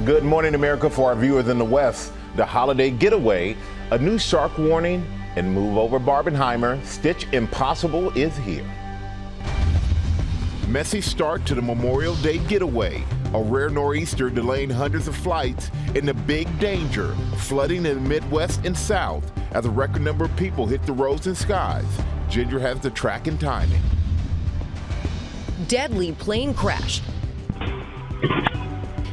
Good morning, America. For our viewers in the West, the holiday getaway, a new shark warning, and move over Barbenheimer. Stitch Impossible is here. Messy start to the Memorial Day getaway. A rare nor'easter delaying hundreds of flights, and the big danger, flooding in the Midwest and South as a record number of people hit the roads and skies. Ginger has the track and timing. Deadly plane crash.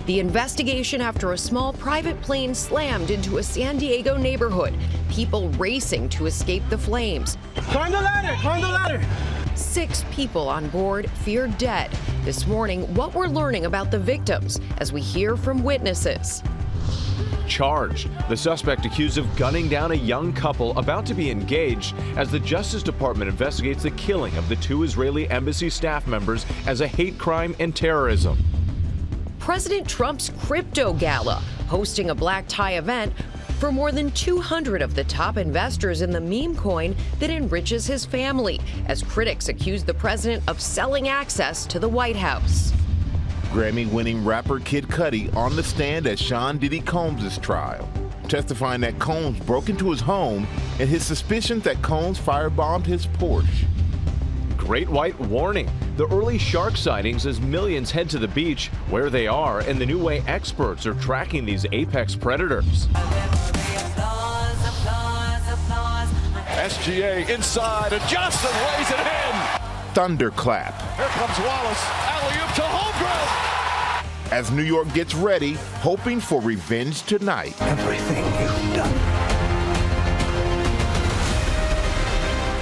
The investigation after a small private plane slammed into a San Diego neighborhood. People racing to escape the flames. Climb the ladder, climb the ladder. 6 people on board feared dead. This morning, what we're learning about the victims as we hear from witnesses. Charged. The suspect accused of gunning down a young couple about to be engaged as the Justice Department investigates the killing of the 2 Israeli embassy staff members as a hate crime and terrorism. President Trump's crypto gala, hosting a black tie event for more than 200 of the top investors in the meme coin that enriches his family, as critics accuse the president of selling access to the White House. Grammy-winning rapper Kid Cudi on the stand at Sean Diddy Combs' trial, testifying that Combs broke into his home and his suspicions that Combs firebombed his Porsche. Great white warning. The early shark sightings as millions head to the beach, where they are, and the new way experts are tracking these apex predators. SGA inside, and Johnson lays it in. Thunderclap. Here comes Wallace, alley-oop to Holmgren. As New York gets ready, hoping for revenge tonight. Everything you've done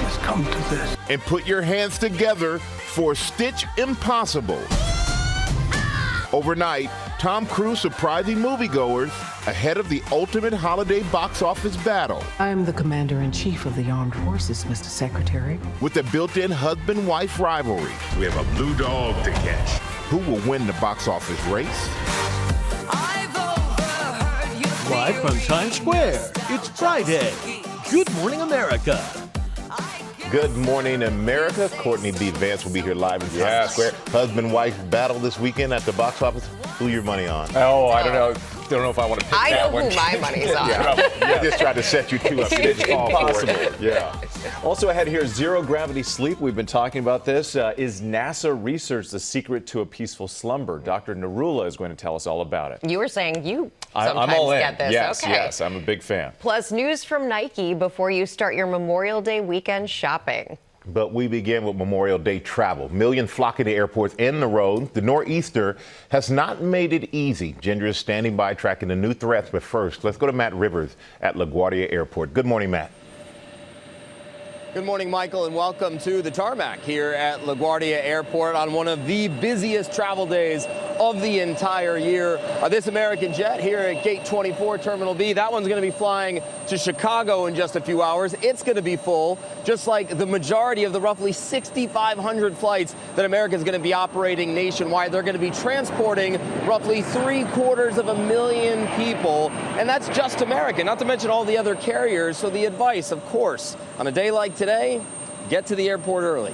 has come to this. And put your hands together for Stitch Impossible. Overnight, Tom Cruise surprising moviegoers ahead of the ultimate holiday box office battle. I am the Commander-in-Chief of the Armed Forces, Mr. Secretary. With a built-in husband-wife rivalry. We have a blue dog to catch. Who will win the box office race? Live from Times Square, it's Friday. Good morning, America. Good morning, America. Courtney B. Vance will be here live in Times Square. Husband-wife battle this weekend at the box office. Who your money on? Oh, I don't know. Don't know if I want to pick that one. I know who my money's on. I just tried to set you two up. It's impossible. Yeah. Also ahead here, zero gravity sleep. We've been talking about this. Is NASA research the secret to a peaceful slumber? Dr. Narula is going to tell us all about it. You were saying you I'm sometimes all in. get this. Yes, okay. yes, I'm a big fan. Plus news from Nike before you start your Memorial Day weekend shopping. But we begin with Memorial Day travel. Millions flocking to airports and the road. The nor'easter has not made it easy. Ginger is standing by tracking the new threats. But first, let's go to Matt Rivers at LaGuardia Airport. Good morning, Matt. Good morning, Michael, and welcome to the tarmac here at LaGuardia Airport on one of the busiest travel days of the entire year. This American jet here at Gate 24, Terminal B, that one's going to be flying to Chicago in just a few hours. It's going to be full, just like the majority of the roughly 6,500 flights that America is going to be operating nationwide. They're going to be transporting roughly 750,000 people, and that's just American, not to mention all the other carriers. So the advice, of course, on a day like today, get to the airport early.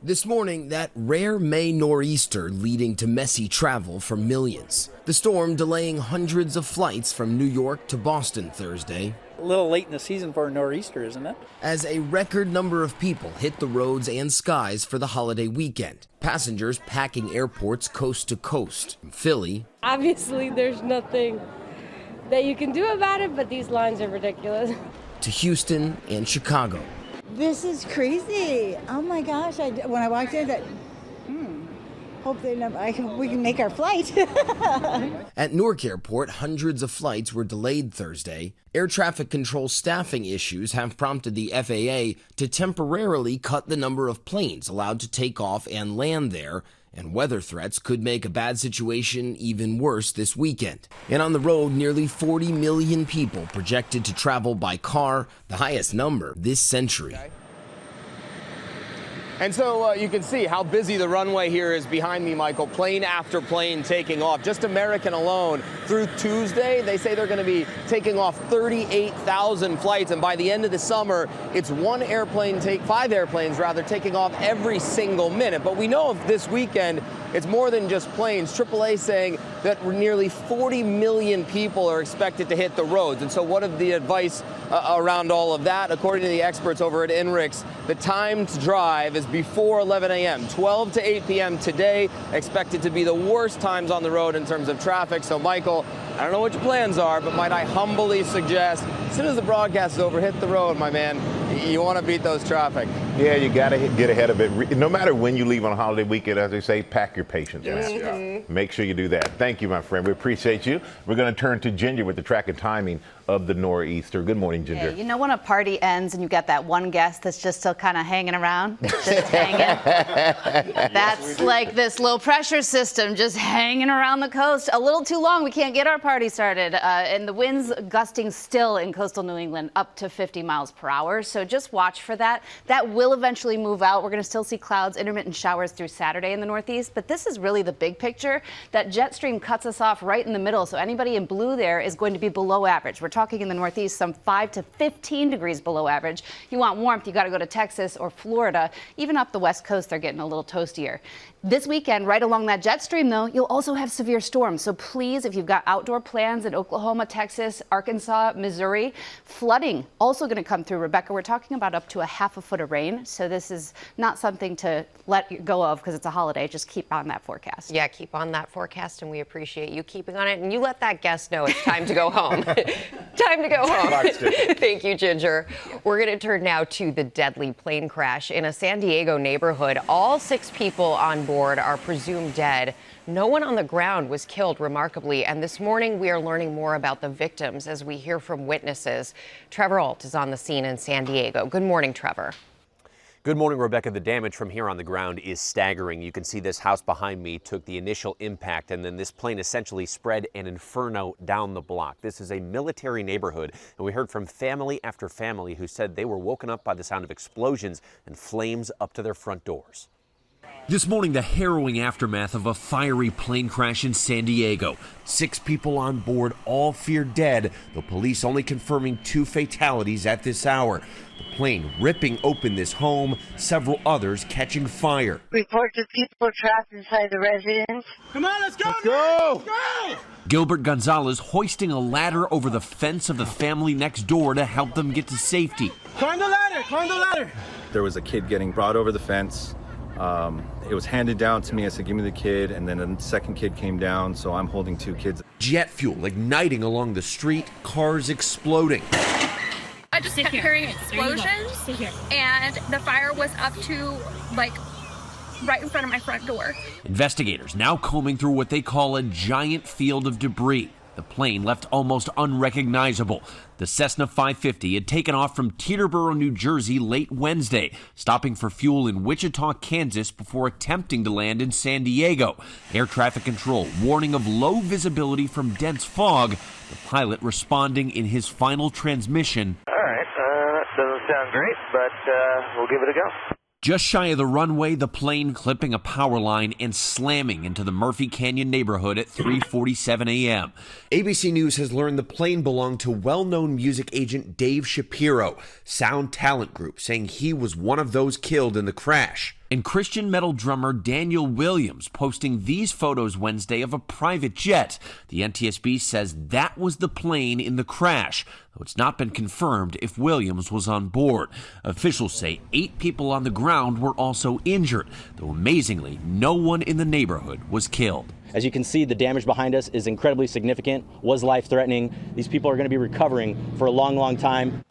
This morning, that rare May nor'easter leading to messy travel for millions. The storm delaying hundreds of flights from New York to Boston Thursday. A little late in the season for a nor'easter, isn't it? As a record number of people hit the roads and skies for the holiday weekend. Passengers packing airports coast to coast. From Philly. Obviously, there's nothing that you can do about it, but these lines are ridiculous. To Houston and Chicago. This is crazy. Oh my gosh, when I walked in, hope we can make our flight. At Newark Airport, hundreds of flights were delayed Thursday. Air traffic control staffing issues have prompted the FAA to temporarily cut the number of planes allowed to take off and land there, and weather threats could make a bad situation even worse this weekend. And on the road, nearly 40 million people projected to travel by car, the highest number this century. And so you can see how busy the runway here is behind me, Michael. Plane after plane taking off. Just American alone, through Tuesday, they say they're going to be taking off 38,000 flights. And by the end of the summer, it's five airplanes rather, taking off every single minute. But we know of this weekend, it's more than just planes. AAA saying that nearly 40 million people are expected to hit the roads. And so what is the advice around all of that? According to the experts over at INRIX, the time to drive is before 11 a.m. 12 to 8 p.m. today, expected to be the worst times on the road in terms of traffic. So, Michael, I don't know what your plans are, but might I humbly suggest, as soon as the broadcast is over, hit the road, my man. You want to beat those traffic. Yeah, you got to get ahead of it. No matter when you leave on a holiday weekend, as they say, pack your patience, man. Make sure you do that. Thank you, my friend. We appreciate you. We're going to turn to Ginger with the track and timing of the nor'easter. Good morning, Ginger. Yeah, you know when a party ends and you got that one guest that's just still kind of hanging around? Just hanging? That's like this low pressure system just hanging around the coast. A little too long, we can't get our party started. And the winds gusting still in coastal New England up to 50 miles per hour. So just watch for that. That will eventually move out. We're going to still see clouds, intermittent showers through Saturday in the Northeast. But this is really the big picture. That jet stream cuts us off right in the middle. So anybody in blue there is going to be below average. We're talking in the Northeast some 5 to 15 degrees below average. You want warmth, you got to go to Texas or Florida. Even up the West Coast, they're getting a little toastier. This weekend, right along that jet stream, though, you'll also have severe storms. So please, if you've got outdoor plans in Oklahoma, Texas, Arkansas, Missouri, flooding also going to come through. Rebecca, we're talking about up to a half a foot of rain. So this is not something to let go of because it's a holiday. Just keep on that forecast. Yeah, keep on that forecast, and we appreciate you keeping on it. And you let that guest know it's time to go home. Time to go home. Thank you, Ginger. We're going to turn now to the deadly plane crash in a San Diego neighborhood. All 6 people on board are presumed dead. No one on the ground was killed, remarkably. And this morning, we are learning more about the victims as we hear from witnesses. Trevor Ault is on the scene in San Diego. Good morning, Trevor. Good morning, Rebecca. The damage from here on the ground is staggering. You can see this house behind me took the initial impact, and then this plane essentially spread an inferno down the block. This is a military neighborhood, and we heard from family after family who said they were woken up by the sound of explosions and flames up to their front doors. This morning, the harrowing aftermath of a fiery plane crash in San Diego. 6 people on board, all feared dead, though police only confirming 2 fatalities at this hour. The plane ripping open this home, several others catching fire. Reports of people trapped inside the residence. Come on, let's go! Let's go! Go! Gilbert Gonzalez hoisting a ladder over the fence of the family next door to help them get to safety. Climb the ladder! Climb the ladder! There was a kid getting brought over the fence. It was handed down to me. I said, give me the kid. And then a second kid came down, so I'm holding 2 kids. Jet fuel igniting along the street, cars exploding. I just kept hearing explosions, and the fire was up to, like, right in front of my front door. Investigators now combing through what they call a giant field of debris. The plane left almost unrecognizable. The Cessna 550 had taken off from Teterboro, New Jersey late Wednesday, stopping for fuel in Wichita, Kansas before attempting to land in San Diego. Air traffic control warning of low visibility from dense fog. The pilot responding in his final transmission. All right, that doesn't sound great, but we'll give it a go. Just shy of the runway, the plane clipping a power line and slamming into the Murphy Canyon neighborhood at 3:47 a.m. ABC News has learned the plane belonged to well-known music agent Dave Shapiro, Sound Talent Group, saying he was one of those killed in the crash. And Christian metal drummer Daniel Williams posting these photos Wednesday of a private jet. The NTSB says that was the plane in the crash, though it's not been confirmed if Williams was on board. Officials say 8 people on the ground were also injured, though amazingly, no one in the neighborhood was killed. As you can see, the damage behind us is incredibly significant, was life-threatening. These people are going to be recovering for a long, long time.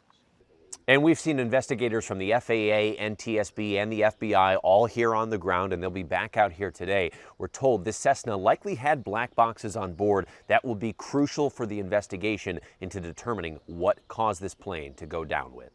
And we've seen investigators from the FAA, NTSB, and the FBI all here on the ground, and they'll be back out here today. We're told this Cessna likely had black boxes on board that will be crucial for the investigation into determining what caused this plane to go down with.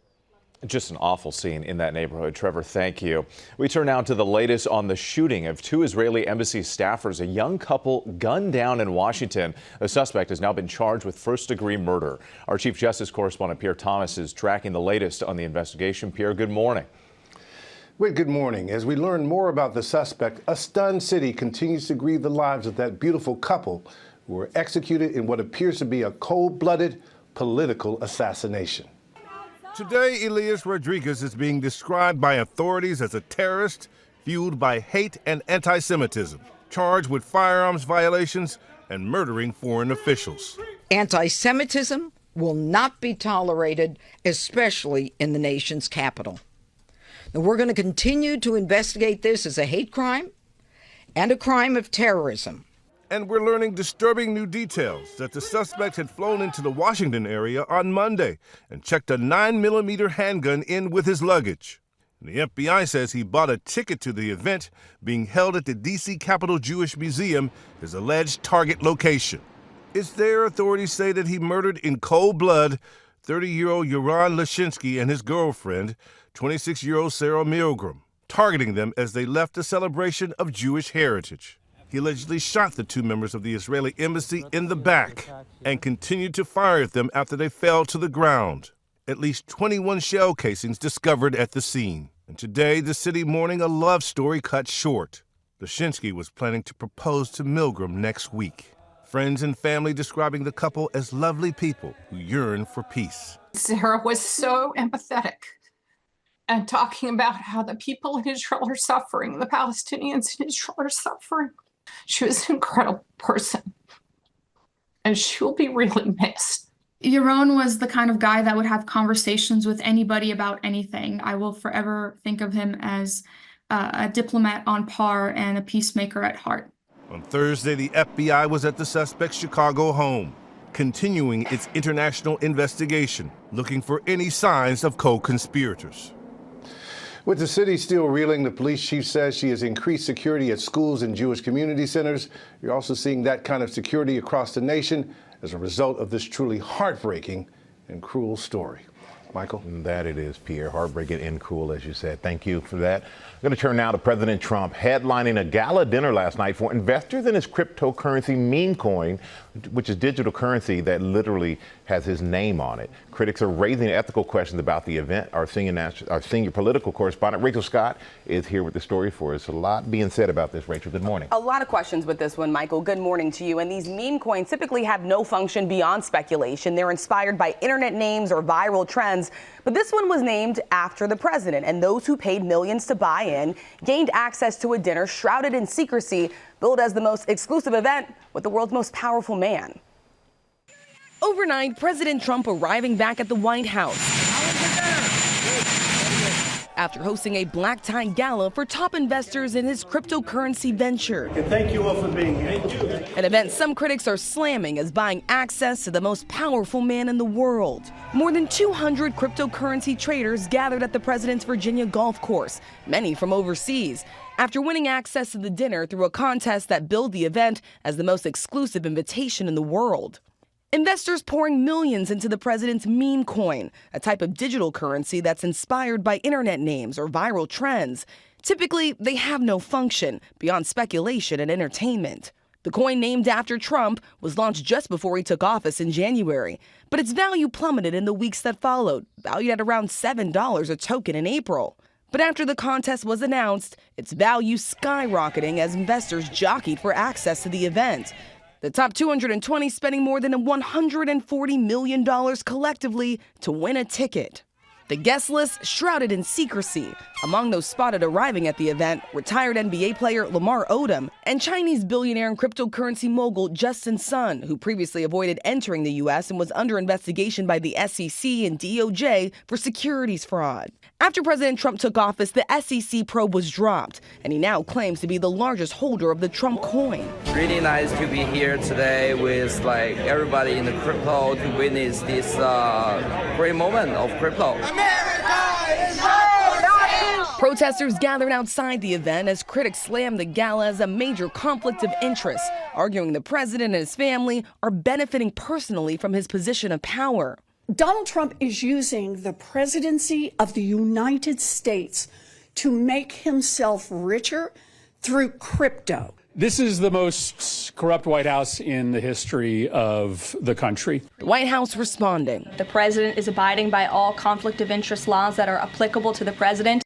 Just an awful scene in that neighborhood. Trevor, thank you. We turn now to the latest on the shooting of 2 Israeli embassy staffers, a young couple gunned down in Washington. A suspect has now been charged with first-degree murder. Our Chief Justice correspondent Pierre Thomas is tracking the latest on the investigation. Pierre, good morning. Well, good morning. As we learn more about the suspect, a stunned city continues to grieve the lives of that beautiful couple who were executed in what appears to be a cold-blooded political assassination. Today, Elias Rodriguez is being described by authorities as a terrorist fueled by hate and anti-Semitism, charged with firearms violations and murdering foreign officials. Anti-Semitism will not be tolerated, especially in the nation's capital. Now, we're going to continue to investigate this as a hate crime and a crime of terrorism. And we're learning disturbing new details that the suspect had flown into the Washington area on Monday and checked a 9mm handgun in with his luggage. The FBI says he bought a ticket to the event being held at the D.C. Capitol Jewish Museum, his alleged target location. It's there authorities say that he murdered in cold blood 30-year-old Yaron Lashinsky and his girlfriend, 26-year-old Sarah Milgram, targeting them as they left a celebration of Jewish heritage. He allegedly shot the two members of the Israeli embassy in the back and continued to fire at them after they fell to the ground. At least 21 shell casings discovered at the scene. And today, the city mourning a love story cut short. Lashinsky was planning to propose to Milgram next week. Friends and family describing the couple as lovely people who yearn for peace. Sarah was so empathetic and talking about how the people in Israel are suffering, the Palestinians in Israel are suffering. She was an incredible person, and she will be really missed. Yaron was the kind of guy that would have conversations with anybody about anything. I will forever think of him as a diplomat on par and a peacemaker at heart. On Thursday, the FBI was at the suspect's Chicago home, continuing its international investigation, looking for any signs of co-conspirators. With the city still reeling, the police chief says she has increased security at schools and Jewish community centers. You're also seeing that kind of security across the nation as a result of this truly heartbreaking and cruel story. Michael? That it is, Pierre. Heartbreaking and cruel, as you said. Thank you for that. I'm going to turn now to President Trump headlining a gala dinner last night for investors in his cryptocurrency meme coin, which is digital currency that literally has his name on it. Critics are raising ethical questions about the event. Our senior political correspondent, Rachel Scott, is here with the story for us. A lot being said about this, Rachel. Good morning. A lot of questions with this one, Michael. Good morning to you. And these meme coins typically have no function beyond speculation. They're inspired by internet names or viral trends. But this one was named after the president, and those who paid millions to buy in gained access to a dinner shrouded in secrecy, billed as the most exclusive event with the world's most powerful man. Overnight, President Trump arriving back at the White House after hosting a black tie gala for top investors in his cryptocurrency venture. Thank you all for being here. An event some critics are slamming as buying access to the most powerful man in the world. More than 200 cryptocurrency traders gathered at the president's Virginia golf course, many from overseas, after winning access to the dinner through a contest that billed the event as the most exclusive invitation in the world. Investors pouring millions into the president's meme coin, a type of digital currency that's inspired by internet names or viral trends. Typically, they have no function beyond speculation and entertainment. The coin, named after Trump, was launched just before he took office in January, but its value plummeted in the weeks that followed, valued at around $7 a token in April. But after the contest was announced, its value skyrocketing as investors jockeyed for access to the event. The top 220 spending more than $140 million collectively to win a ticket. The guest list shrouded in secrecy. Among those spotted arriving at the event, retired NBA player Lamar Odom and Chinese billionaire and cryptocurrency mogul Justin Sun, who previously avoided entering the U.S. and was under investigation by the SEC and DOJ for securities fraud. After President Trump took office, the SEC probe was dropped, and he now claims to be the largest holder of the Trump coin. Really nice to be here today with everybody in the crypto to witness this great moment of crypto. Protesters gathered outside the event as critics slammed the gala as a major conflict of interest, arguing the president and his family are benefiting personally from his position of power. Donald Trump is using the presidency of the United States to make himself richer through crypto. This is the most corrupt White House in the history of the country. The White House responding. The president is abiding by all conflict of interest laws that are applicable to the president.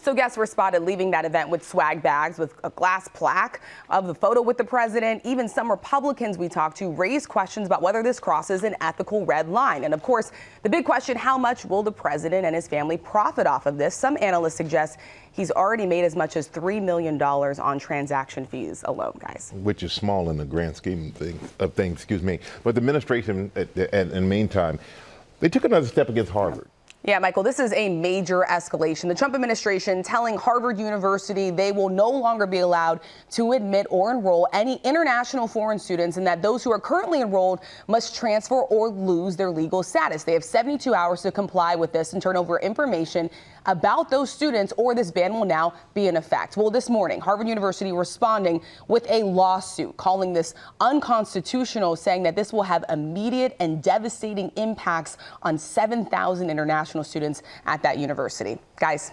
So guests were spotted leaving that event with swag bags with a glass plaque of the photo with the president. Even some Republicans we talked to raised questions about whether this crosses an ethical red line. And of course, the big question, how much will the president and his family profit off of this? Some analysts suggest he's already made as much as $3 million on transaction fees alone, guys. Which is small in the grand scheme of things, excuse me. But the administration, in the meantime, they took another step against Harvard. Yeah, Michael, this is a major escalation. The Trump administration telling Harvard University they will no longer be allowed to admit or enroll any international foreign students, and that those who are currently enrolled must transfer or lose their legal status. They have 72 hours to comply with this and turn over information about those students, or this ban will now be in effect. Well, this morning, Harvard University responding with a lawsuit calling this unconstitutional, saying that this will have immediate and devastating impacts on 7,000 international students at that university. Guys.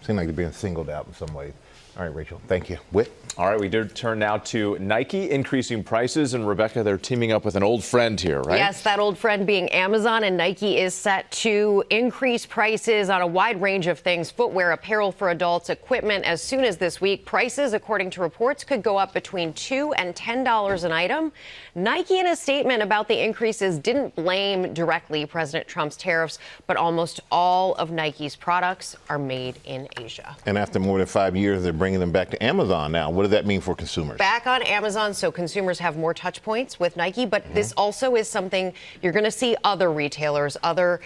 Seem like they're being singled out in some ways. All right, Rachel, thank you. Whit? All right, we did turn now to Nike increasing prices, and Rebecca, they're teaming up with an old friend here, right? Yes, that old friend being Amazon, and Nike is set to increase prices on a wide range of things: footwear, apparel for adults, equipment. As soon as this week, prices, according to reports, could go up between $2 and $10 an item. Nike, in a statement about the increases, didn't blame directly President Trump's tariffs, but almost all of Nike's products are made in Asia. And after more than 5 years, they're bringing them back to Amazon now. What does that mean for consumers? Back on Amazon, so consumers have more touch points with Nike, but this also is something you're going to see other retailers, other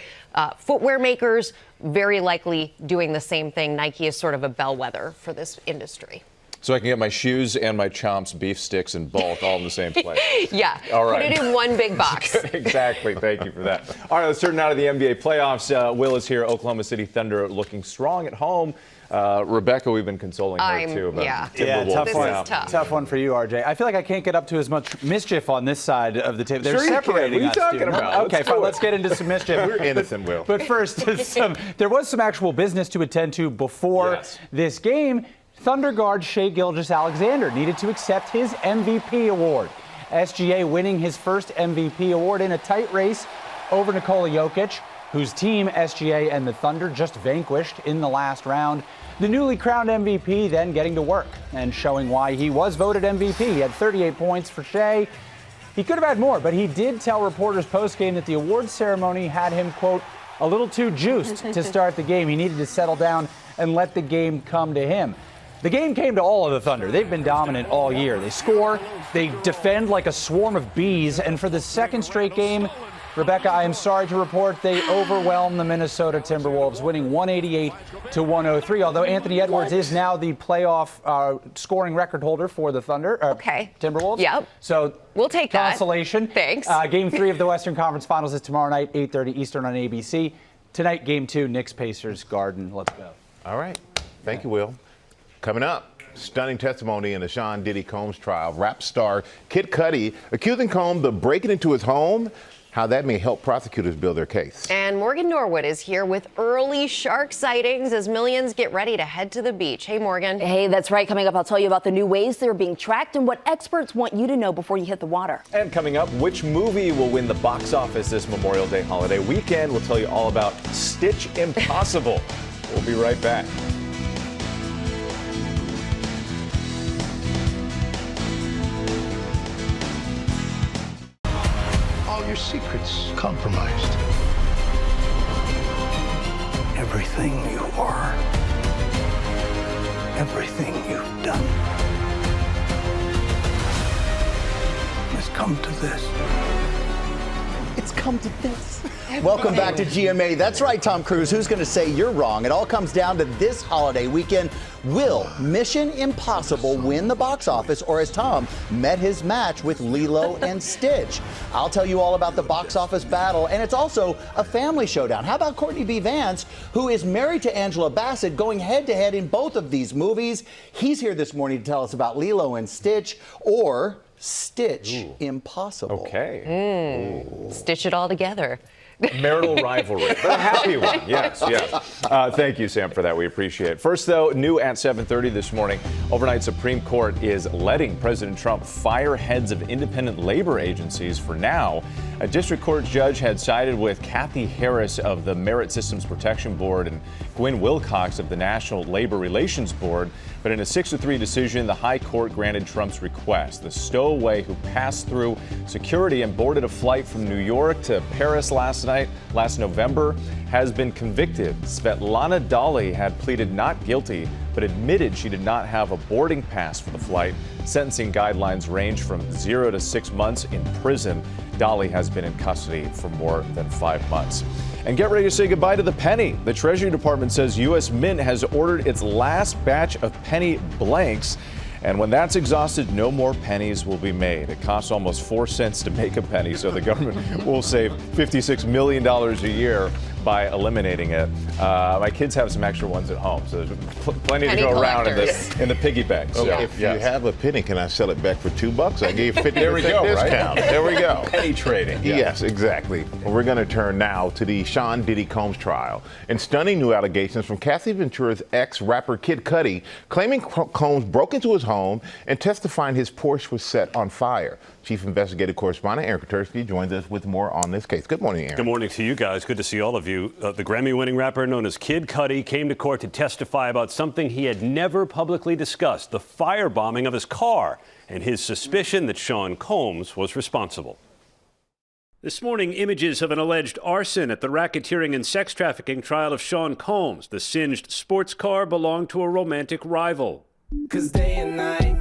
footwear makers very likely doing the same thing. Nike is sort of a bellwether for this industry. So I can get my shoes and my Chomps beef sticks in bulk all in the same place. Yeah, all right. Put it in one big box. Exactly. Thank you for that. All right, let's turn now to the NBA playoffs. Will is here. Oklahoma City Thunder looking strong at home. Rebecca, we've been consoling her too about Timberwolves. Tough one for you, RJ. I feel like I can't get up to as much mischief on this side of the table. They're sure separating us. What are you talking about? Okay, fine. Let's get into some mischief. We're innocent, Will. But first, there was some actual business to attend to before this game. Thunder guard Shai Gilgeous-Alexander needed to accept his MVP award. SGA winning his first MVP award in a tight race over Nikola Jokic, whose team, SGA and the Thunder, just vanquished in the last round. The newly crowned MVP then getting to work and showing why he was voted MVP. He had 38 points for Shai. He could have had more, but he did tell reporters post-game that the awards ceremony had him, quote, a little too juiced to start the game. He needed to settle down and let the game come to him. The game came to all of the Thunder. They've been dominant all year. They score, they defend like a swarm of bees, and for the second straight game, Rebecca, I am sorry to report they overwhelmed the Minnesota Timberwolves, winning 188-103, although Anthony Edwards is now the playoff scoring record holder for the Thunder. Timberwolves. Yep. So we'll take that. Consolation. Thanks. Game 3 of the Western Conference Finals is tomorrow night, 8:30 Eastern on ABC. Tonight, Game 2, Knicks-Pacers, Garden. Let's go. All right. Thank you, Will. Coming up, stunning testimony in the Sean Diddy Combs trial. Rap star Kid Cudi accusing Combs of breaking into his home, how that may help prosecutors build their case. And Morgan Norwood is here with early shark sightings as millions get ready to head to the beach. Hey, Morgan. Hey, that's right. Coming up, I'll tell you about the new ways they're being tracked and what experts want you to know before you hit the water. And coming up, which movie will win the box office this Memorial Day holiday weekend? We'll tell you all about Stitch Impossible. We'll be right back. Your secrets compromised. Everything you are, everything you've done has come to this. It's come to this. Welcome back to GMA. That's right, Tom Cruise. Who's going to say you're wrong? It all comes down to this holiday weekend. Will Mission Impossible win the box office, or has Tom met his match with Lilo and Stitch? I'll tell you all about the box office battle, and it's also a family showdown. How about Courtney B. Vance, who is married to Angela Bassett, going head-to-head in both of these movies? He's here this morning to tell us about Lilo and Stitch, or Stitch Impossible. Stitch it all together. Marital rivalry, but a happy one. Yes, yes. Thank you, Sam, for that. We appreciate it. First, though, new at 7:30 this morning, overnight Supreme Court is letting President Trump fire heads of independent labor agencies for now. A district court judge had sided with Kathy Harris of the Merit Systems Protection Board and Gwen Wilcox of the National Labor Relations Board. But in a 6-3 decision, the high court granted Trump's request. The stowaway who passed through security and boarded a flight from New York to Paris last November, has been convicted. Svetlana Dali had pleaded not guilty, but admitted she did not have a boarding pass for the flight. Sentencing guidelines range from 0 to 6 months in prison. Dali has been in custody for more than 5 months. And get ready to say goodbye to the penny. The Treasury Department says U.S. Mint has ordered its last batch of penny blanks. And when that's exhausted, no more pennies will be made. It costs almost 4 cents to make a penny, so the government will save $56 million a year by eliminating it. My kids have some extra ones at home, so there's plenty penny to go around in the piggy bank. So, if you have a penny, can I sell it back for $2? I gave 50% there we go, discount. Right? There we go. Penny trading. Yeah. Yes, exactly. Well, we're going to turn now to the Sean Diddy Combs trial and stunning new allegations from Cassie Ventura's ex-rapper Kid Cudi, claiming Combs broke into his home and testifying his Porsche was set on fire. Chief Investigative Correspondent Aaron Katersky joins us with more on this case. Good morning, Aaron. Good morning to you guys. Good to see all of you. The Grammy-winning rapper known as Kid Cudi came to court to testify about something he had never publicly discussed, the firebombing of his car, and his suspicion that Sean Combs was responsible. This morning, images of an alleged arson at the racketeering and sex trafficking trial of Sean Combs. The singed sports car belonged to a romantic rival. 'Cause day and night,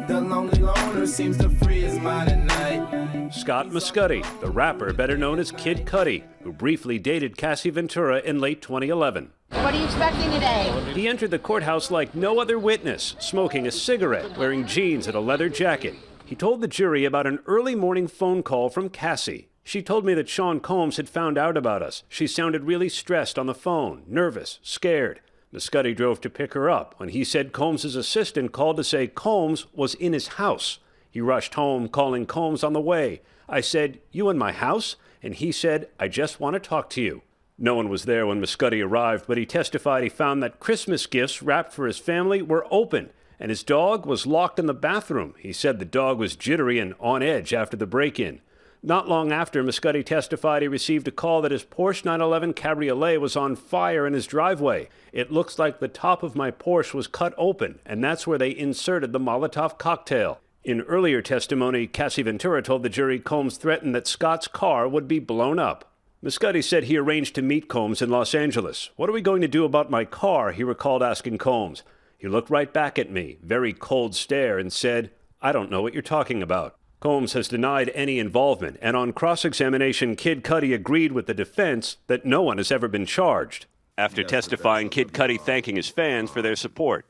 the lonely loner seems to free his mind at night. Scott Muscudi, the rapper better known as Kid Cudi, who briefly dated Cassie Ventura in late 2011. What are you expecting today? He entered the courthouse like no other witness, smoking a cigarette, wearing jeans and a leather jacket. He told the jury about an early morning phone call from Cassie. She told me that Sean Combs had found out about us. She sounded really stressed on the phone, nervous, scared. Muscudi drove to pick her up when he said Combs' assistant called to say Combs was in his house. He rushed home, calling Combs on the way. I said, "You in my house?" And he said, "I just want to talk to you." No one was there when Muscudi arrived, but he testified he found that Christmas gifts wrapped for his family were open, and his dog was locked in the bathroom. He said the dog was jittery and on edge after the break-in. Not long after, Muscudi testified he received a call that his Porsche 911 Cabriolet was on fire in his driveway. "It looks like the top of my Porsche was cut open, and that's where they inserted the Molotov cocktail." In earlier testimony, Cassie Ventura told the jury Combs threatened that Scott's car would be blown up. Muscudi said he arranged to meet Combs in Los Angeles. "What are we going to do about my car?" he recalled asking Combs. He looked right back at me, very cold stare, and said, "I don't know what you're talking about." Combs has denied any involvement, and on cross-examination, Kid Cudi agreed with the defense that no one has ever been charged. After testifying, Kid Cudi thanking his fans for their support.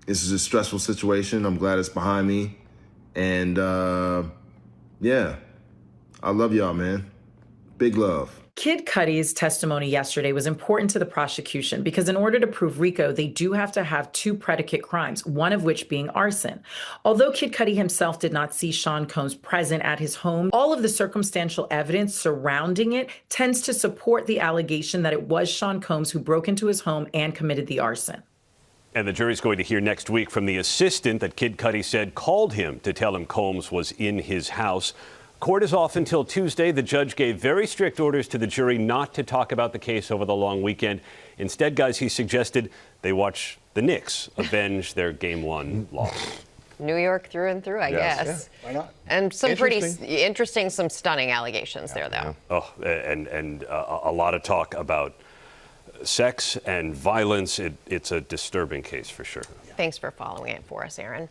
This is a stressful situation. I'm glad it's behind me. And, yeah, I love y'all, man. Big love. Kid Cudi's testimony yesterday was important to the prosecution because in order to prove RICO, they do have to have 2 predicate crimes, one of which being arson. Although Kid Cudi himself did not see Sean Combs present at his home, all of the circumstantial evidence surrounding it tends to support the allegation that it was Sean Combs who broke into his home and committed the arson. And the jury's going to hear next week from the assistant that Kid Cudi said called him to tell him Combs was in his house. Court is off until Tuesday. The judge gave very strict orders to the jury not to talk about the case over the long weekend. Instead, guys, he suggested they watch the Knicks avenge their Game 1 loss. New York through and through, I guess. Yeah, why not? And some pretty interesting, some stunning allegations there, though. Oh, and a lot of talk about sex and violence. It's a disturbing case for sure. Thanks for following it for us, Aaron.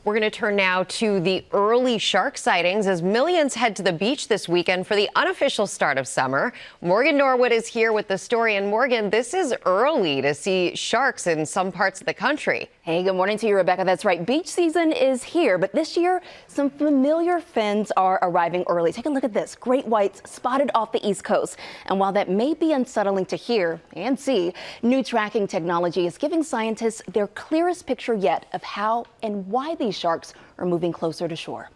We're going to turn now to the early shark sightings as millions head to the beach this weekend for the unofficial start of summer. Morgan Norwood is here with the story. And Morgan, this is early to see sharks in some parts of the country. Hey, good morning to you, Rebecca. That's right. Beach season is here, but this year, some familiar fins are arriving early. Take a look at this. Great whites spotted off the East Coast. And while that may be unsettling to hear and see, new tracking technology is giving scientists their clearest picture yet of how and why these sharks are moving closer to shore.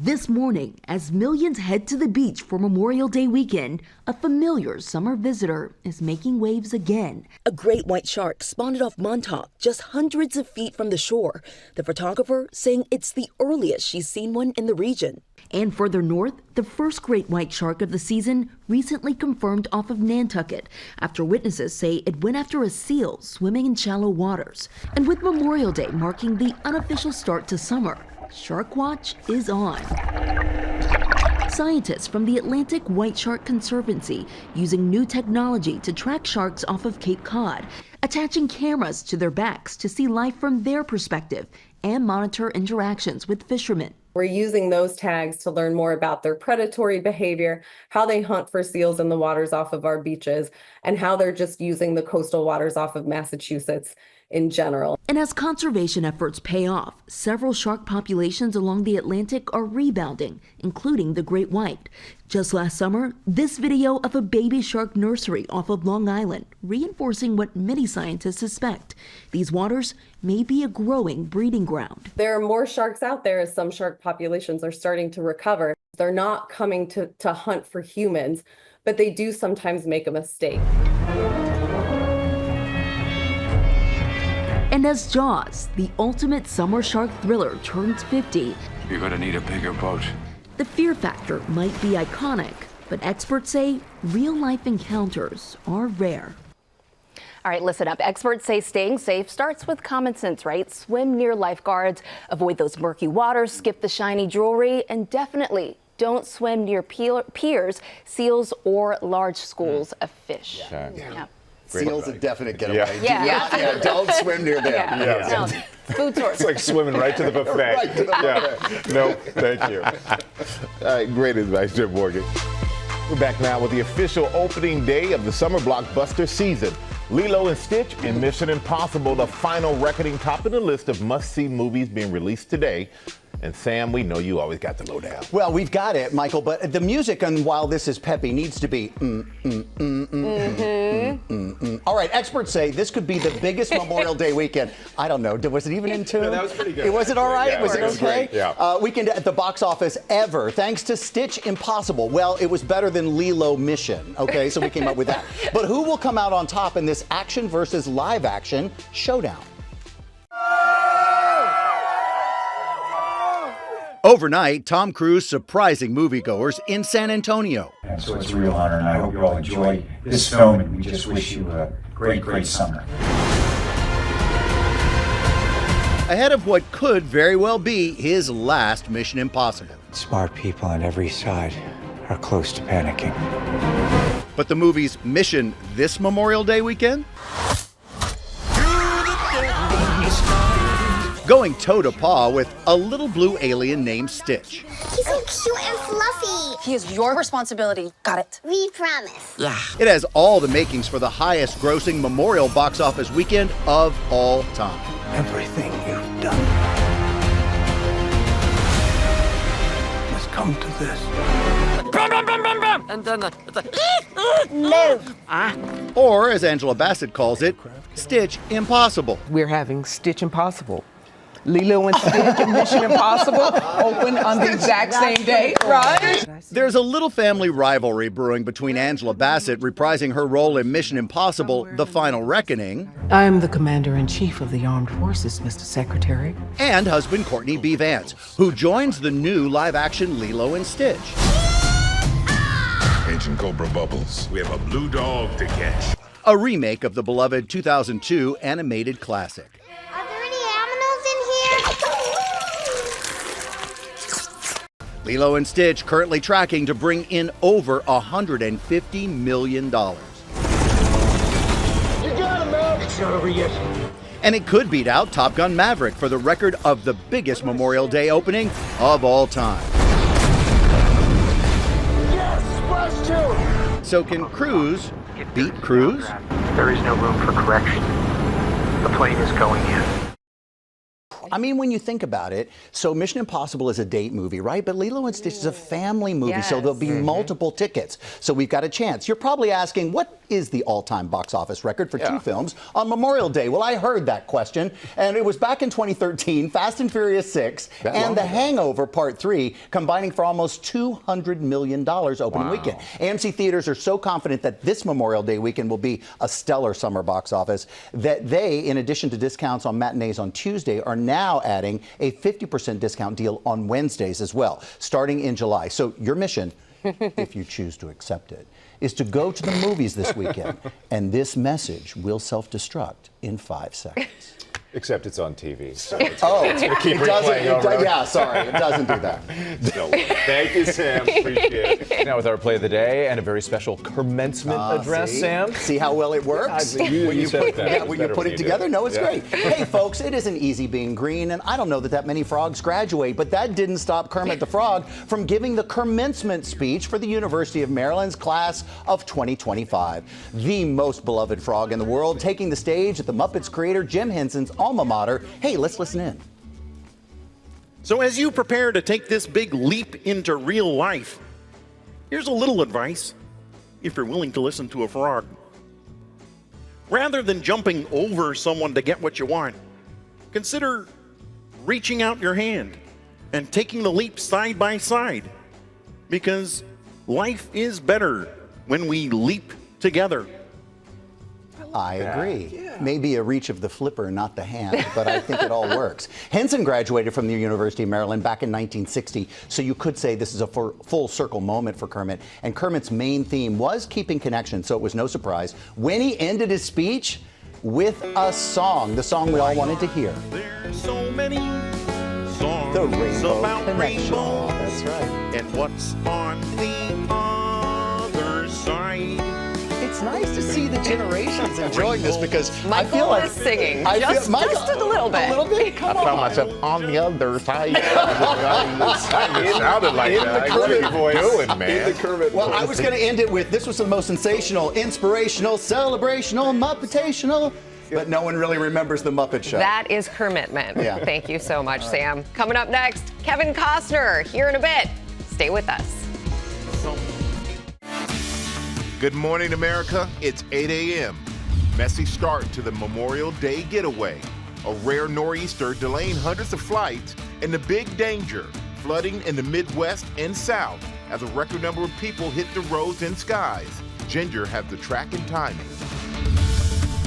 this morning, as millions head to the beach for Memorial Day weekend, a familiar summer visitor is making waves again. A great white shark spawned off Montauk, just hundreds of feet from the shore. The photographer saying it's the earliest she's seen one in the region. And further north, the first great white shark of the season recently confirmed off of Nantucket after witnesses say it went after a seal swimming in shallow waters. And with Memorial Day marking the unofficial start to summer, Shark Watch is on. Scientists from the Atlantic White Shark Conservancy using new technology to track sharks off of Cape Cod, attaching cameras to their backs to see life from their perspective and monitor interactions with fishermen. We're using those tags to learn more about their predatory behavior, how they hunt for seals in the waters off of our beaches, and how they're just using the coastal waters off of Massachusetts in general. And as conservation efforts pay off, several shark populations along the Atlantic are rebounding, including the great white. Just last summer, this video of a baby shark nursery off of Long Island, reinforcing what many scientists suspect. These waters may be a growing breeding ground. There are more sharks out there as some shark populations are starting to recover. They're not coming to hunt for humans, but they do sometimes make a mistake. And as Jaws, the ultimate summer shark thriller, turns 50, you're gonna need a bigger boat. The fear factor might be iconic, but experts say real-life encounters are rare. All right, listen up. Experts say staying safe starts with common sense, right? Swim near lifeguards, avoid those murky waters, skip the shiny jewelry, and definitely don't swim near piers, seals, or large schools of fish. Yeah. Seals a definite getaway. Yeah. Don't swim near them. Yeah. No, food source. It's like swimming right to the buffet. Right to the buffet. No, thank you. All right, great advice, Jim Morgan. We're back now with the official opening day of the summer blockbuster season. Lilo and Stitch and Mission Impossible, the final reckoning, topping the list of must-see movies being released today. And Sam, we know you always got the lowdown. Well, we've got it, Michael, but the music, and while this is peppy, needs to be All right, experts say this could be the biggest Memorial Day weekend. I don't know. Was it even in tune? No, that was pretty good. Was it all right? Yeah, was it okay? Great. Yeah. Weekend at the box office ever, thanks to Stitch Impossible. Well, it was better than Lilo Mission, okay? So we came up with that. But who will come out on top in this action versus live action showdown? Overnight, Tom Cruise surprising moviegoers in San Antonio. And so it's a real honor, and I hope you all enjoy this film, and we just wish you a great, great summer. Ahead of what could very well be his last Mission Impossible. Smart people on every side are close to panicking. But the movie's mission this Memorial Day weekend? Going toe-to-paw with a little blue alien named Stitch. He's so cute and fluffy. He is your responsibility. Got it. We promise. Yeah. It has all the makings for the highest grossing Memorial box office weekend of all time. Everything you've done has come to this. Bam, bam, bam, bam, bam. And then no. Or, as Angela Bassett calls it, Stitch Impossible. We're having Stitch Impossible. Lilo and Stitch and Mission Impossible open on the exact same day, right? There's a little family rivalry brewing between Angela Bassett reprising her role in Mission Impossible, The Final Reckoning. I am the Commander-in-Chief of the Armed Forces, Mr. Secretary. And husband Courtney B. Vance, who joins the new live-action Lilo and Stitch. Agent Cobra Bubbles, we have a blue dog to catch. A remake of the beloved 2002 animated classic. Are there any animals in here? Lilo and Stitch currently tracking to bring in over $150 million. You got him, man. It's not over yet. And it could beat out Top Gun Maverick for the record of the biggest Memorial Day opening of all time. Yes, splash two. So can Cruise beat Cruise? There is no room for correction. The plane is going in. I mean, when you think about it, so Mission Impossible is a date movie, right? But Lilo and Stitch is a family movie, so there'll be multiple tickets. So we've got a chance. You're probably asking, what is the all-time box office record for two films on Memorial Day? Well, I heard that question, and it was back in 2013, Fast and Furious 6 and The Hangover Part 3, combining for almost $200 million opening weekend. AMC theaters are so confident that this Memorial Day weekend will be a stellar summer box office that they, in addition to discounts on matinees on Tuesday, are now adding a 50% discount deal on Wednesdays as well, starting in July. So your mission, if you choose to accept it, is to go to the movies this weekend, and this message will self-destruct in 5 seconds. Except it's on TV. So it doesn't do that. So, thank you, Sam. Appreciate it. Now with our play of the day and a very special commencement address, Sam. See how well it works? When you put it together? No, it's great. Hey, folks, it isn't easy being green, and I don't know that many frogs graduate, but that didn't stop Kermit the Frog from giving the commencement speech for the University of Maryland's class of 2025. The most beloved frog in the world, taking the stage at the Muppets creator Jim Henson's alma mater. Hey, let's listen in. So as you prepare to take this big leap into real life, here's a little advice, if you're willing to listen to a frog. Rather than jumping over someone to get what you want, consider reaching out your hand and taking the leap side by side, because life is better when we leap together. I agree. Maybe a reach of the flipper, not the hand, but I think it all works. Henson graduated from the University of Maryland back in 1960, so you could say this is a full circle moment for Kermit. And Kermit's main theme was keeping connection, so it was no surprise when he ended his speech with a song, the song we all wanted to hear. There's so many songs The Rainbow about Connection. rainbows. That's right. And what's on the other side? It's nice to see the generations enjoying this, because I feel Michael like is singing, just a little bit. A little bit? Come on. I found myself on the other side. It sounded like that. What are you doing, man? Well, I was going to end it with, this was the most sensational, inspirational, celebrational, Muppetational, but no one really remembers the Muppet Show. That is Kermitment. Yeah. Thank you so much, Sam. Coming up next, Kevin Costner, here in a bit. Stay with us. Good morning, America. It's 8 a.m. Messy start to the Memorial Day getaway. A rare nor'easter delaying hundreds of flights, and the big danger, flooding in the Midwest and South as a record number of people hit the roads and skies. Ginger has the track and timing.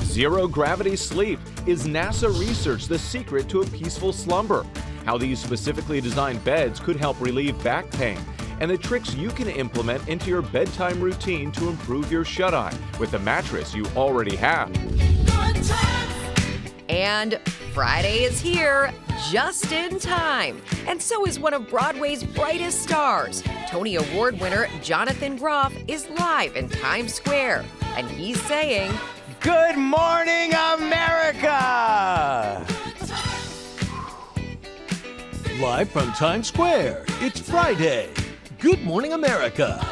Zero gravity sleep. Is NASA research the secret to a peaceful slumber? How these specifically designed beds could help relieve back pain, and the tricks you can implement into your bedtime routine to improve your shut-eye with the mattress you already have. And Friday is here, just in time. And so is one of Broadway's brightest stars. Tony Award winner Jonathan Groff is live in Times Square. And he's saying, "Good morning, America!" Live from Times Square, it's Friday. Good morning, America.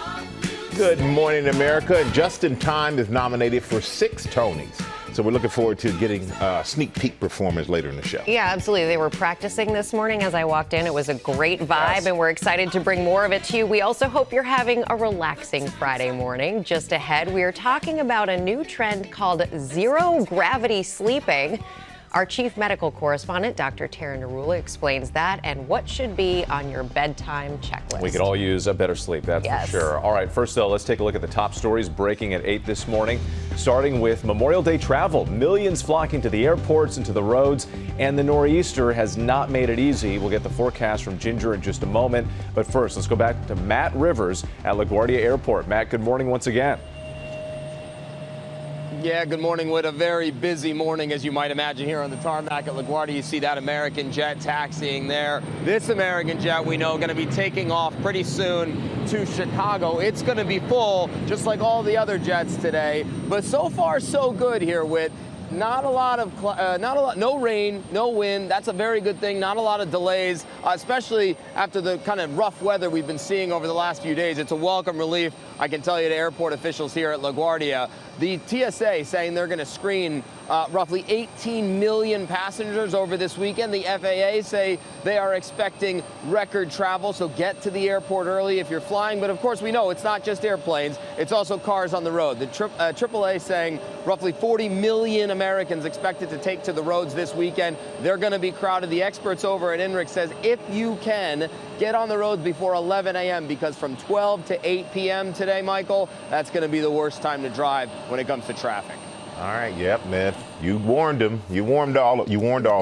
Good morning, America. And Just in Time is nominated for 6 Tonys. So we're looking forward to getting sneak peek performers later in the show. Yeah, absolutely. They were practicing this morning as I walked in. It was a great vibe, and we're excited to bring more of it to you. We also hope you're having a relaxing Friday morning. Just ahead, we are talking about a new trend called zero gravity sleeping. Our chief medical correspondent, Dr. Tara Narula, explains that and what should be on your bedtime checklist. We could all use a better sleep, that's for sure. All right, first though, let's take a look at the top stories breaking at 8 this morning, starting with Memorial Day travel. Millions flocking to the airports and to the roads, and the nor'easter has not made it easy. We'll get the forecast from Ginger in just a moment. But first, let's go back to Matt Rivers at LaGuardia Airport. Matt, good morning once again. Yeah, good morning. With a very busy morning, as you might imagine, here on the tarmac at LaGuardia. You see that American jet taxiing there. This American jet, we know, going to be taking off pretty soon to Chicago. It's going to be full, just like all the other jets today. But so far, so good here, with not a lot of, no rain, no wind. That's a very good thing. Not a lot of delays, especially after the kind of rough weather we've been seeing over the last few days. It's a welcome relief, I can tell you, to airport officials here at LaGuardia. The TSA saying they're going to screen roughly 18 million passengers over this weekend. The FAA say they are expecting record travel, so get to the airport early if you're flying. But of course, we know it's not just airplanes, it's also cars on the road. The AAA saying roughly 40 million Americans expected to take to the roads this weekend. They're going to be crowded. The experts over at INRIC says if you can, get on the roads before 11 a.m. because from 12 to 8 p.m. today, Michael, that's going to be the worst time to drive when it comes to traffic. All right, yep, man. You warned him. You warned all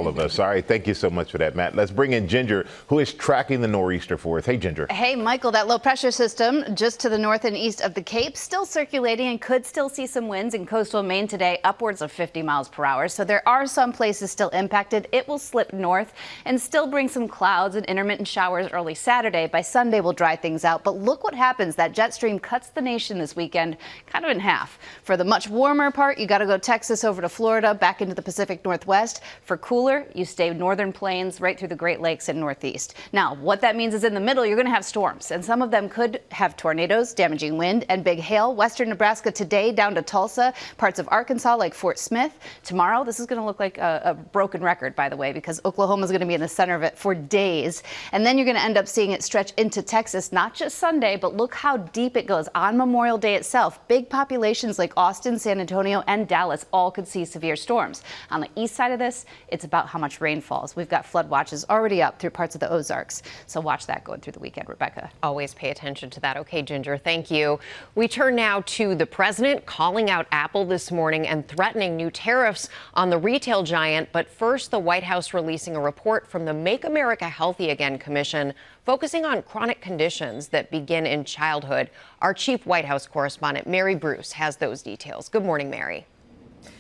of us. All right, thank you so much for that, Matt. Let's bring in Ginger, who is tracking the nor'easter for us. Hey, Ginger. Hey, Michael, that low pressure system just to the north and east of the Cape still circulating and could still see some winds in coastal Maine today, upwards of 50 miles per hour. So there are some places still impacted. It will slip north and still bring some clouds and intermittent showers early Saturday. By Sunday, we'll dry things out. But look what happens. That jet stream cuts the nation this weekend kind of in half. For the much warmer part, you got to go Texas over to Florida, back into the Pacific Northwest. For cooler, you stay northern plains right through the Great Lakes and Northeast. Now, what that means is in the middle, you're going to have storms, and some of them could have tornadoes, damaging wind, and big hail. Western Nebraska today down to Tulsa, parts of Arkansas like Fort Smith. Tomorrow, this is going to look like a broken record, by the way, because Oklahoma is going to be in the center of it for days. And then you're going to end up seeing it stretch into Texas, not just Sunday, but look how deep it goes on Memorial Day itself. Big populations like Austin, San Antonio, and Dallas all could see severe storms. On the east side of this, it's about how much rain falls. We've got flood watches already up through parts of the Ozarks. So watch that going through the weekend, Rebecca. Always pay attention to that. Okay, Ginger, thank you. We turn now to the president calling out Apple this morning and threatening new tariffs on the retail giant. But first, the White House releasing a report from the Make America Healthy Again Commission focusing on chronic conditions that begin in childhood. Our chief White House correspondent, Mary Bruce, has those details. Good morning, Mary.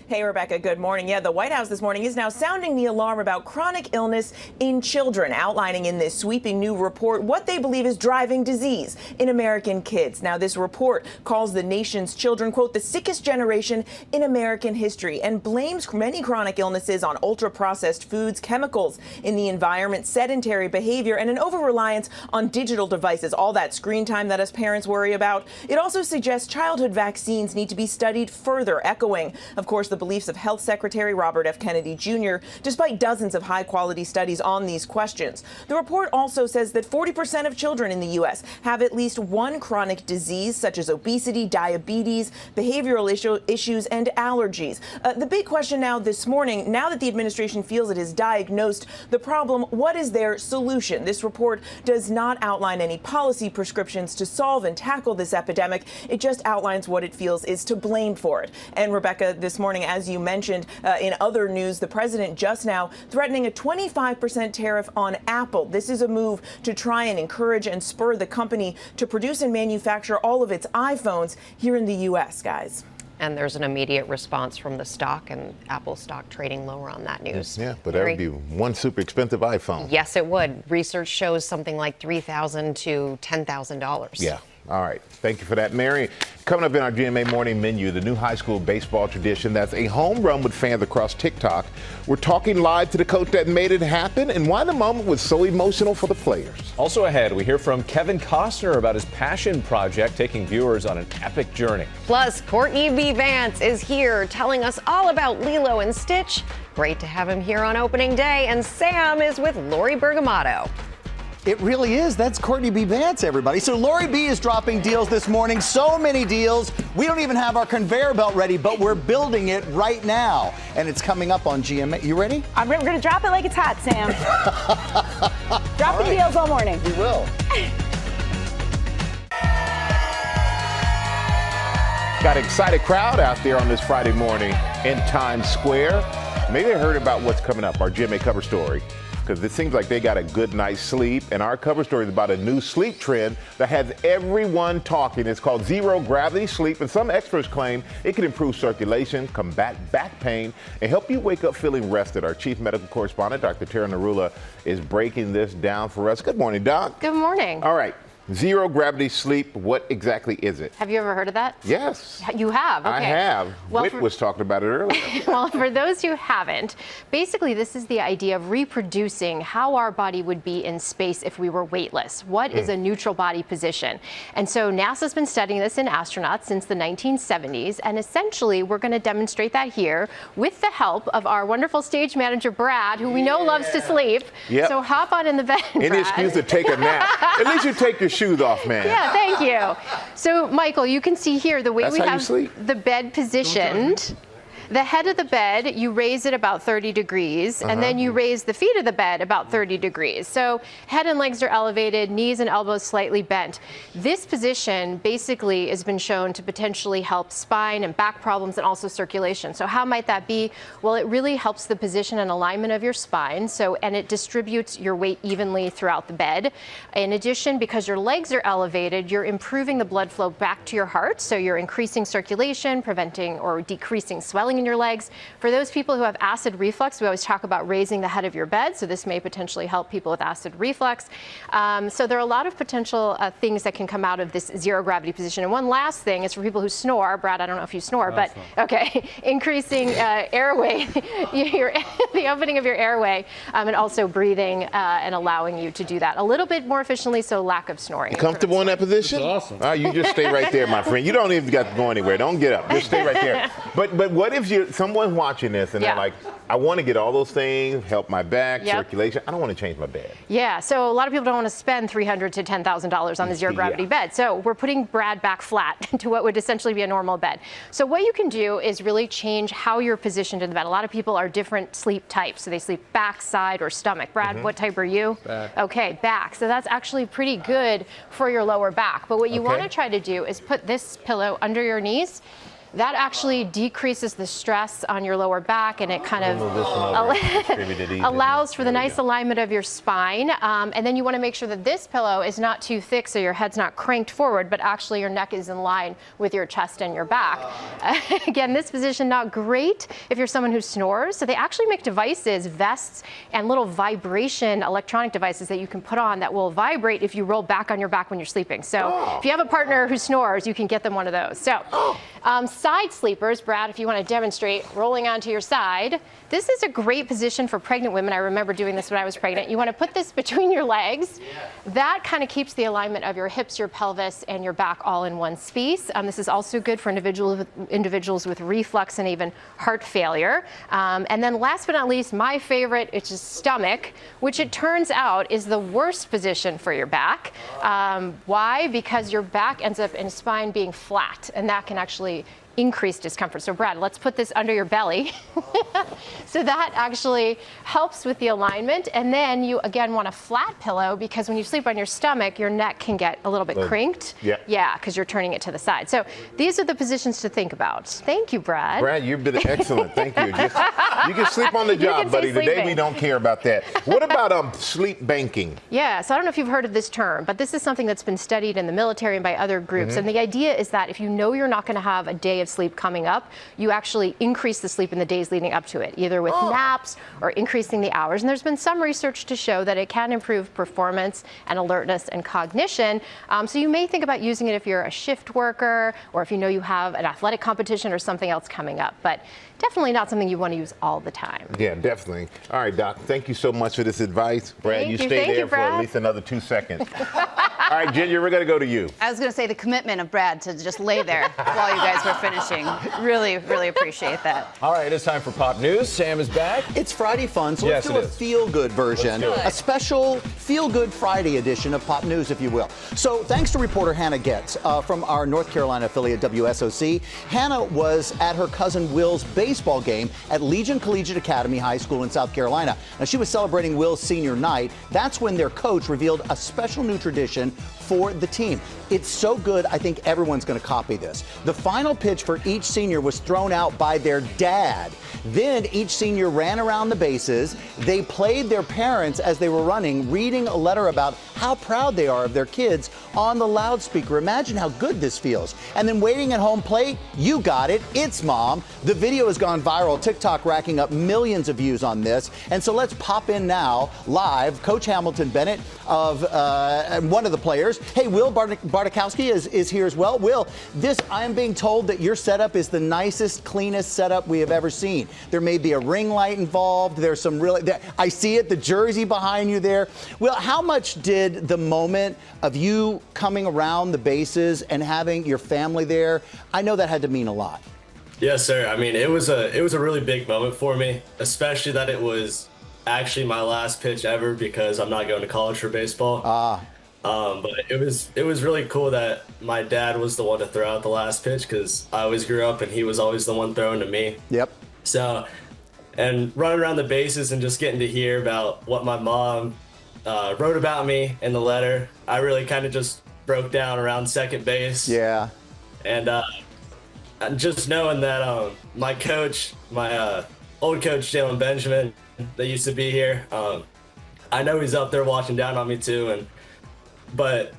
Hey, Rebecca, good morning. Yeah, the White House this morning is now sounding the alarm about chronic illness in children, outlining in this sweeping new report what they believe is driving disease in American kids. Now, this report calls the nation's children, quote, the sickest generation in American history, and blames many chronic illnesses on ultra-processed foods, chemicals in the environment, sedentary behavior, and an over-reliance on digital devices, all that screen time that us parents worry about. It also suggests childhood vaccines need to be studied further, echoing, of course, the beliefs of Health Secretary Robert F. Kennedy Jr., despite dozens of high-quality studies on these questions. The report also says that 40% of children in the U.S. have at least one chronic disease, such as obesity, diabetes, behavioral issues, and allergies. The big question now this morning, now that the administration feels it has diagnosed the problem, what is their solution? This report does not outline any policy prescriptions to solve and tackle this epidemic. It just outlines what it feels is to blame for it. And Rebecca, this morning, as you mentioned, in other news, the president just now threatening a 25% tariff on Apple. This is a move to try and encourage and spur the company to produce and manufacture all of its iPhones here in the U.S., guys. And there's an immediate response from the stock, and Apple stock trading lower on that news. Yeah, but that would be one super expensive iPhone. Yes, it would. Research shows something like $3,000 to $10,000. Yeah. All right. Thank you for that, Mary. Coming up in our GMA Morning Menu, the new high school baseball tradition that's a home run with fans across TikTok. We're talking live to the coach that made it happen and why the moment was so emotional for the players. Also ahead, we hear from Kevin Costner about his passion project, taking viewers on an epic journey. Plus, Courtney B. Vance is here telling us all about Lilo and Stitch. Great to have him here on opening day. And Sam is with Lori Bergamato. It really is. That's Courtney B. Vance, everybody. So Lori B. is dropping deals this morning. So many deals. We don't even have our conveyor belt ready, but we're building it right now. And it's coming up on GMA. You ready? We're going to drop it like it's hot, Sam. Dropping deals all morning. We will. Got an excited crowd out there on this Friday morning in Times Square. Maybe they heard about what's coming up, our GMA cover story. Because it seems like they got a good night's sleep. And our cover story is about a new sleep trend that has everyone talking. It's called zero gravity sleep. And some experts claim it can improve circulation, combat back pain, and help you wake up feeling rested. Our chief medical correspondent, Dr. Tara Narula, is breaking this down for us. Good morning, Doc. Good morning. All right. Zero gravity sleep, what exactly is it? Have you ever heard of that? Yes. You have? Okay. I have. Well, Whit was talking about it earlier. Well, for those who haven't, basically this is the idea of reproducing how our body would be in space if we were weightless. What is a neutral body position? And so NASA's been studying this in astronauts since the 1970s, and essentially we're going to demonstrate that here with the help of our wonderful stage manager, Brad, who we know loves to sleep. Yep. So hop on in the bed, Any Brad. excuse to take a nap. At least you take your shoes off, man. Yeah, thank you. So, Michael, you can see here the way That's we how you have sleep. the bed positioned. The head of the bed, you raise it about 30 degrees, and then you raise the feet of the bed about 30 degrees. So head and legs are elevated, knees and elbows slightly bent. This position basically has been shown to potentially help spine and back problems and also circulation. So how might that be? Well, it really helps the position and alignment of your spine, and it distributes your weight evenly throughout the bed. In addition, because your legs are elevated, you're improving the blood flow back to your heart, so you're increasing circulation, preventing or decreasing swelling in your legs. For those people who have acid reflux, we always talk about raising the head of your bed, so this may potentially help people with acid reflux. So there are a lot of potential things that can come out of this zero gravity position. And one last thing is for people who snore. Brad, I don't know if you snore, but okay, increasing airway, the opening of your airway, and also breathing and allowing you to do that a little bit more efficiently, so lack of snoring. You comfortable in that position? That's awesome. You just stay right there, my friend. You don't even got to go anywhere. Don't get up. Just stay right there. But what if someone's watching this and they're like, I want to get all those things, help my back, circulation. I don't want to change my bed. Yeah, so a lot of people don't want to spend $300 to $10,000 on the zero gravity bed. So we're putting Brad back flat to what would essentially be a normal bed. So what you can do is really change how you're positioned in the bed. A lot of people are different sleep types. So they sleep back, side, or stomach. Brad, what type are you? Back. Okay, back. So that's actually pretty good for your lower back. But what you want to try to do is put this pillow under your knees. That actually decreases the stress on your lower back, and it kind of allows for the nice alignment of your spine. And then you want to make sure that this pillow is not too thick so your head's not cranked forward, but actually your neck is in line with your chest and your back. Again, this position not great if you're someone who snores. So they actually make devices, vests, and little vibration electronic devices that you can put on that will vibrate if you roll back on your back when you're sleeping. So if you have a partner who snores, you can get them one of those. So side sleepers, Brad, if you want to demonstrate rolling onto your side, this is a great position for pregnant women. I remember doing this when I was pregnant. You want to put this between your legs. That kind of keeps the alignment of your hips, your pelvis, and your back all in one space. This is also good for individuals with reflux and even heart failure. And then last but not least, my favorite, which is stomach, which it turns out is the worst position for your back. Why? Because your back ends up in spine being flat, and that can actually increased discomfort. So Brad, let's put this under your belly. So that actually helps with the alignment. And then you again want a flat pillow because when you sleep on your stomach, your neck can get a little bit crinked. Yeah, because you're turning it to the side. So these are the positions to think about. Thank you, Brad. Brad, you've been excellent. Thank you. You can sleep on the job, buddy. Today we don't care about that. What about sleep banking? Yeah, so I don't know if you've heard of this term, but this is something that's been studied in the military and by other groups. And the idea is that if you know you're not going to have a day of sleep coming up, you actually increase the sleep in the days leading up to it, either with naps or increasing the hours. And there's been some research to show that it can improve performance and alertness and cognition. So you may think about using it if you're a shift worker or if you know you have an athletic competition or something else coming up. But definitely not something you want to use all the time. Yeah, definitely. All right, Doc, thank you so much for this advice. Brad, you stay there for at least another 2 seconds. All right, Ginger, we're going to go to you. I was going to say the commitment of Brad to just lay there while you guys were finishing. Really, really appreciate that. All right, it's time for Pop News. Sam is back. It's Friday fun, so let's do a feel-good version. A special Feel-Good Friday edition of Pop News, if you will. So thanks to reporter Hannah Getz from our North Carolina affiliate WSOC. Hannah was at her cousin Will's baseball game at Legion Collegiate Academy High School in South Carolina. Now, she was celebrating Will's senior night. That's when their coach revealed a special new tradition for the team. It's so good, I think everyone's going to copy this. The final pitch for each senior was thrown out by their dad. Then each senior ran around the bases. They played their parents as they were running, reading a letter about how proud they are of their kids on the loudspeaker. Imagine how good this feels. And then waiting at home plate, you got it, it's Mom. The video has gone viral, TikTok racking up millions of views on this. And so let's pop in now, live, Coach Hamilton Bennett of one of the players, course. Hey, Will Bartakowski is here as well. Will, I am being told that your setup is the nicest, cleanest setup we have ever seen. There may be a ring light involved. There's some really, I see it, the jersey behind you there. Will, how much did the moment of you coming around the bases and having your family there, I know that had to mean a lot. Yes, sir. I mean, it was a really big moment for me, especially that it was actually my last pitch ever because I'm not going to college for baseball. But it was really cool that my dad was the one to throw out the last pitch because I always grew up and he was always the one throwing to me. Yep. So, and running around the bases and just getting to hear about what my mom wrote about me in the letter, I really kind of just broke down around second base. Yeah. And just knowing that my coach, my old coach, Jalen Benjamin, that used to be here, I know he's up there watching down on me too. But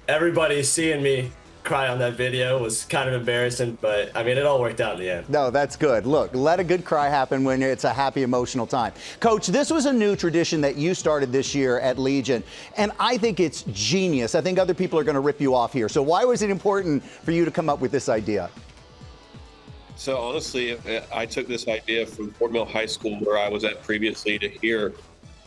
everybody seeing me cry on that video was kind of embarrassing, but I mean, it all worked out in the end. No, that's good. Look, let a good cry happen when it's a happy, emotional time. Coach, this was a new tradition that you started this year at Legion, and I think it's genius. I think other people are going to rip you off here. So why was it important for you to come up with this idea? So honestly, I took this idea from Fort Mill High School where I was at previously to here.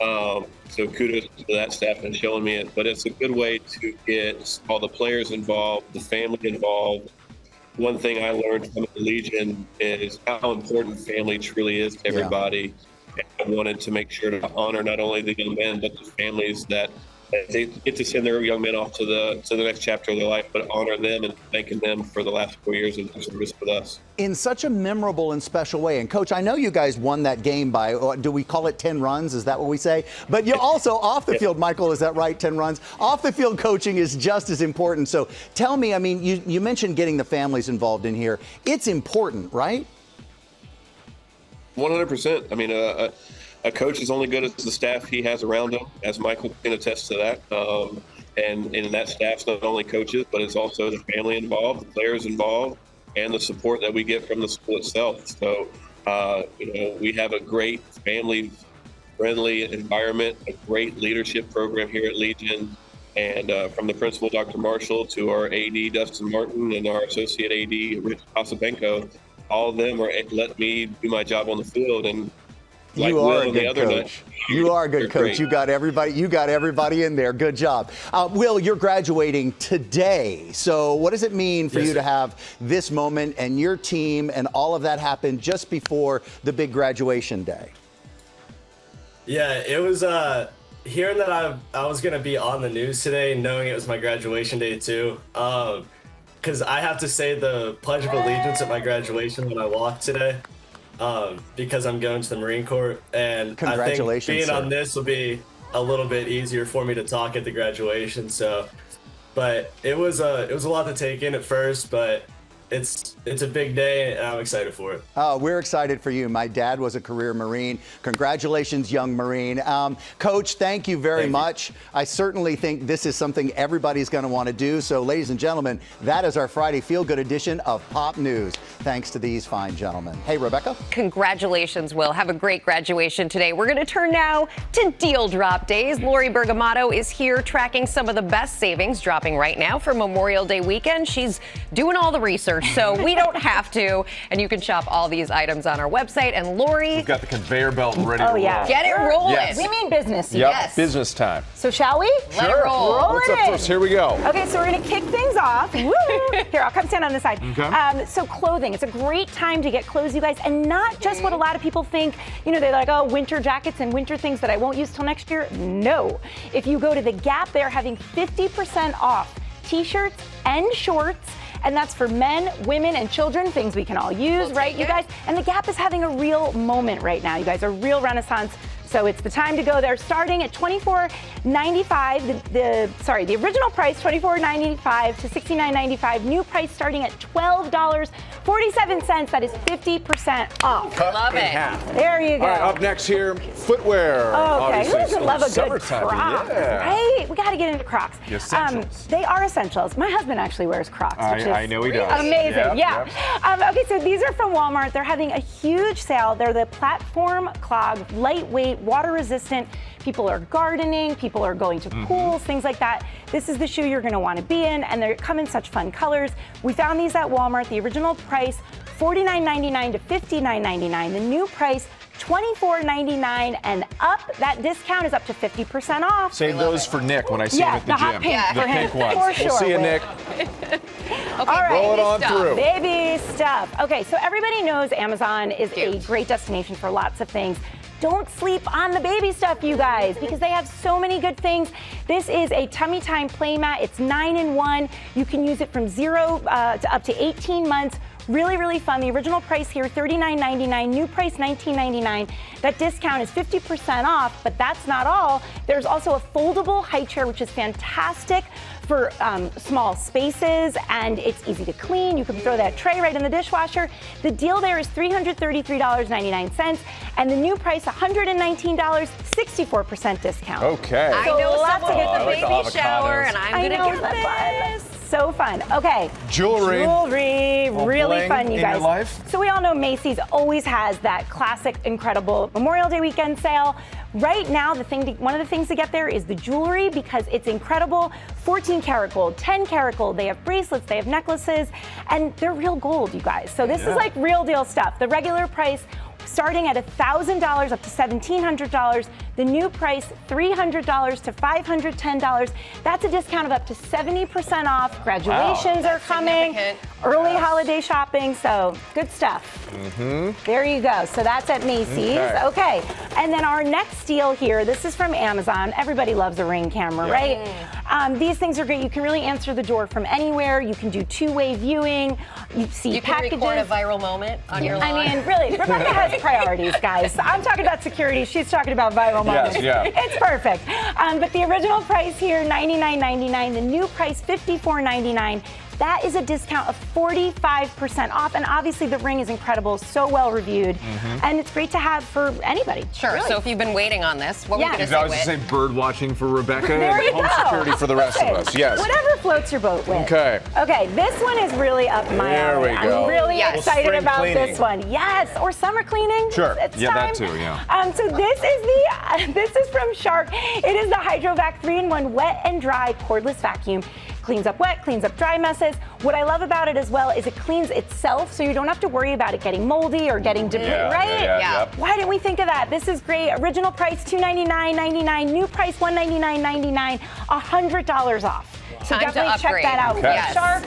So kudos to that staff and showing me it. But it's a good way to get all the players involved, the family involved. One thing I learned from the Legion is how important family truly is to everybody. Yeah. And I wanted to make sure to honor not only the young men, but the families that they get to send their young men off to the next chapter of their life, but honor them and thanking them for the last 4 years of their service with us. In such a memorable and special way. And Coach, I know you guys won that game by, do we call it 10 runs? Is that what we say? But you also off the field, Michael, is that right? 10 runs? Off the field coaching is just as important. So tell me, I mean, you mentioned getting the families involved in here. It's important, right? 100%. I mean, a coach is only good as the staff he has around him, as Michael can attest to that. And that staff's not only coaches, but it's also the family involved, the players involved, and the support that we get from the school itself. So, we have a great family-friendly environment, a great leadership program here at Legion. And from the principal, Dr. Marshall, to our AD, Dustin Martin, and our associate AD, Rich Osapenko, all of them are letting me do my job on the field. And like you are Will a good coach. You are a good coach. Great. You got everybody in there. Good job. Will, you're graduating today. So what does it mean for you to have this moment and your team and all of that happen just before the big graduation day? Yeah, it was hearing that I was going to be on the news today, knowing it was my graduation day too. Because I have to say the Pledge of Allegiance at my graduation when I walked today. Because I'm going to the Marine Corps, and congratulations, I think being on this will be a little bit easier for me to talk at the graduation. So, but it was a lot to take in at first, but it's a big day, and I'm excited for it. Oh, we're excited for you. My dad was a career Marine. Congratulations, young Marine. Coach, thank you very much. I certainly think this is something everybody's going to want to do. So, ladies and gentlemen, that is our Friday Feel Good edition of Pop News. Thanks to these fine gentlemen. Hey, Rebecca. Congratulations, Will. Have a great graduation today. We're going to turn now to Deal Drop Days. Lori Bergamato is here tracking some of the best savings dropping right now for Memorial Day weekend. She's doing all the research, so we don't have to. And you can shop all these items on our website. And Lori, we've got the conveyor belt ready to roll. Get it rolling. Yes. We mean business. Yep. Yes. Business time. So shall we? Let it roll. What's up first? Here we go. Okay, so we're going to kick things off. Woo! Here, I'll come stand on this side. Okay. So clothing. It's a great time to get clothes, you guys, and not just what a lot of people think. You know, they're like, oh, winter jackets and winter things that I won't use till next year. No. If you go to the Gap, they're having 50% off t-shirts and shorts. And that's for men, women, and children, things we can all use, right, you guys? And the Gap is having a real moment right now, you guys, a real renaissance. So it's the time to go there, starting at $24.95. The original price, $24.95 to $69.95. New price starting at $12.47. That is 50% off. Cut Love in it. half. There you go. All right, up next here, footwear. Okay, who doesn't love a good Summertime, Crocs, yeah. right? We got to get into Crocs. The essentials. They are essentials. My husband actually wears Crocs, which is I know he does. amazing. Yep. Okay, so these are from Walmart. They're having a huge sale. They're the platform clog, lightweight, lightweight, water resistant. People are gardening, people are going to pools, things like that. This is the shoe you're gonna wanna be in, and they come in such fun colors. We found these at Walmart. The original price, $49.99 to $59.99. The new price, $24.99 and up. That discount is up to 50% off. Save those for Nick when I see him at the hot gym. pink for the him, pink ones. for sure. We'll see you, Nick. All right, roll it on through. Baby stuff. Okay, so everybody knows Amazon is a great destination for lots of things. Don't sleep on the baby stuff, you guys, because they have so many good things. This is a Tummy Time play mat. It's 9-in-1. You can use it from 0 to up to 18 months. Really, really fun. The original price here, $39.99. New price, $19.99. That discount is 50% off, but that's not all. There's also a foldable high chair, which is fantastic for small spaces, and it's easy to clean. You can throw that tray right in the dishwasher. The deal there is $333.99, and the new price, $119, 64% discount. Okay. I know lots someone of with a baby shower, and I'm going to get this. So fun. Okay. Jewelry. Really fun, you in guys. your life? So we all know Macy's always has that classic, incredible Memorial Day weekend sale. Right now, one of the things to get there is the jewelry, because it's incredible. 14 karat gold, 10 karat gold. They have bracelets, they have necklaces, and they're real gold, you guys. So this is like real deal stuff. The regular price starting at $1,000 up to $1,700. The new price, $300 to $510. That's a discount of up to 70% off. Graduations are coming. Early holiday shopping, so good stuff. There you go. So that's at Macy's. Okay. And then our next deal here, this is from Amazon. Everybody loves a Ring camera, right? These things are great. You can really answer the door from anywhere. You can do two-way viewing. You see packages. You can record a viral moment on your lawn. I mean, really, Rebecca has priorities, guys. I'm talking about security. She's talking about viral moments. It's perfect. But the original price here, $99.99. The new price, $54.99. That is a discount of 45% off. And obviously the Ring is incredible, so well reviewed. And it's great to have for anybody. Sure, really. so if you've been waiting on this, what were you going to say, I was going to say bird watching for Rebecca There you and home go. security for the rest of us. Yes. Whatever floats your boat with. Okay. Okay, this one is really up my alley. There we go. I'm really excited Spring about cleaning. this one. Yes, or summer cleaning. Sure. It's Yeah, time. that too, yeah. So this is from Shark. It is the HydroVac 3-in-1 wet and dry cordless vacuum. Cleans up wet, cleans up dry messes. What I love about it as well is it cleans itself, so you don't have to worry about it getting moldy or getting debris, right? Yep. Why didn't we think of that? This is great. Original price $299.99. New price $199.99. $100 off. So Time to definitely check upgrade. that out. Yes. Shark,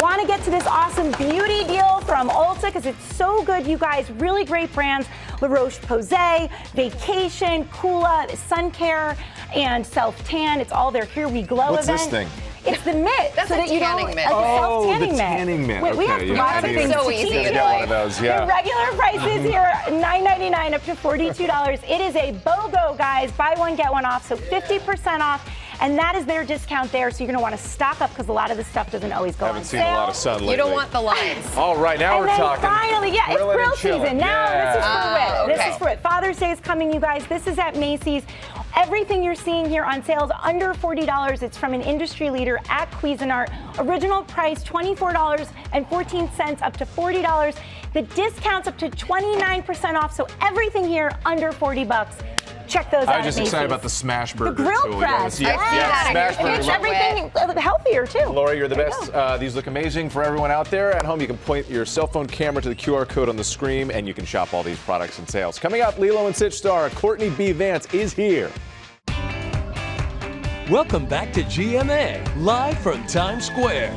want to get to this awesome beauty deal from Ulta because it's so good, you guys. Really great brands. La Roche-Posay, Vacation, Kula, Sun Care, and Self Tan. It's all their Here We Glow What's event. this thing? It's the mitt. That's so a that you tanning don't, mitt. a the self-tanning mitt. tanning mitt. We have Okay, lots of I things so to easy teach to you. do. Get one of those, The regular price is here, $9.99 up to $42. It is a BOGO, guys. Buy one, get one off, so 50% off. And that is their discount there, so you're going to want to stock up because a lot of this stuff doesn't always go on sale. Haven't seen a lot of sun lately. You don't want the lines. All right, now And we're then talking. finally, it's grilling grill and chilling. season. Now this is for Wit. okay. This is for Wit. Father's Day is coming, you guys. This is at Macy's. Everything you're seeing here on sale is under $40. It's from an industry leader at Cuisinart. Original price $24.14 up to $40. The discounts up to 29% off. So everything here under $40. Check those out. I was just at excited Macy's. about the smash burger. The grill too. press. Yeah, smash burger. It's everything healthier too. Laura, you're the best. These look amazing for everyone out there at home. You can point your cell phone camera to the QR code on the screen, and you can shop all these products and sales. Coming up, Lilo and Stitch star Courtney B. Vance is here. Welcome back to GMA, live from Times Square.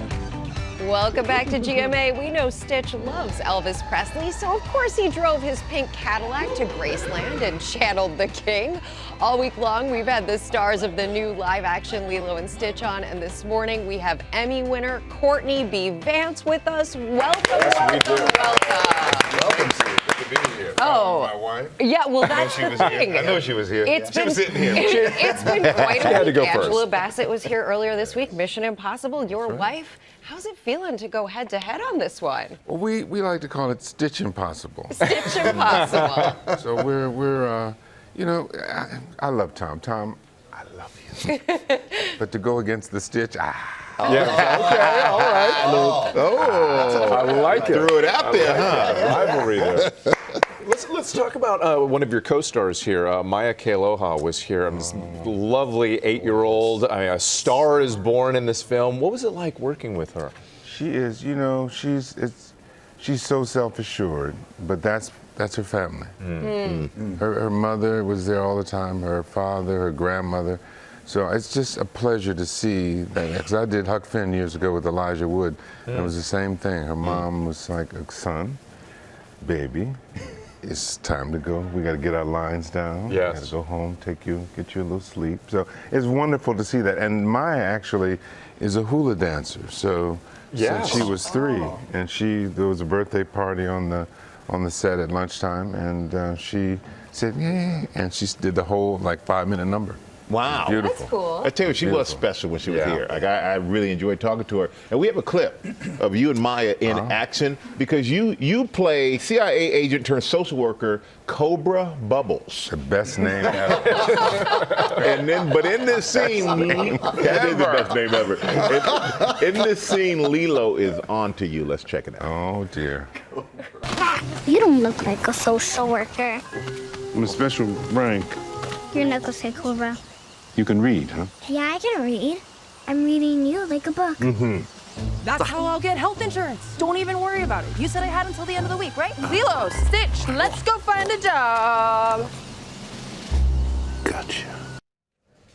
Welcome back to GMA. We know Stitch loves Elvis Presley, so of course he drove his pink Cadillac to Graceland and channeled the king. All week long, we've had the stars of the new live-action Lilo and Stitch on, and this morning we have Emmy winner Courtney B. Vance with us. Welcome, Welcome, Steve. Good to be here. Oh. My wife. Yeah, well, I know that's she the was thing. here. I know she was here. It's She been, was sitting here. It's been quite She a had to week. go first. Angela Bassett was here earlier this week. Mission Impossible, your wife. How's it feeling to go head-to-head on this one? Well, we like to call it Stitch Impossible. Stitch Impossible. So we're you know, I love Tom. Tom, I love you. But to go against the Stitch, Yeah. Okay. All right. Oh, I like it. Threw it out there, huh? Rivalry there. Let's talk about one of your co-stars here. Maya Kealoha was here. This lovely 8-year-old. A star is born in this film. What was it like working with her? She is, you know, she's so self-assured, but that's her family. Her mother was there all the time, her father, her grandmother. So it's just a pleasure to see that, because I did Huck Finn years ago with Elijah Wood, and it was the same thing. Her mom was like, son, baby, it's time to go. We got to get our lines down. Yes. We got to go home, get you a little sleep. So it's wonderful to see that. And Maya actually is a hula dancer. So since she was 3, and there was a birthday party on the set at lunchtime, and she said, yeah, and she did the whole 5-minute number. Wow. Beautiful. That's cool. I tell you, she was special when she was here. Like, I really enjoyed talking to her. And we have a clip of you and Maya in action, because you play CIA agent turned social worker Cobra Bubbles. The best name ever. But in this scene, that is the best name ever. In this scene, Lilo is on to you. Let's check it out. Oh, dear. You don't look like a social worker. I'm a special rank. You're not gonna say Cobra. You can read, huh? Yeah, I can read. I'm reading you like a book. That's how I'll get health insurance. Don't even worry about it. You said I had until the end of the week, right? Lilo, Stitch, let's go find a job. Gotcha.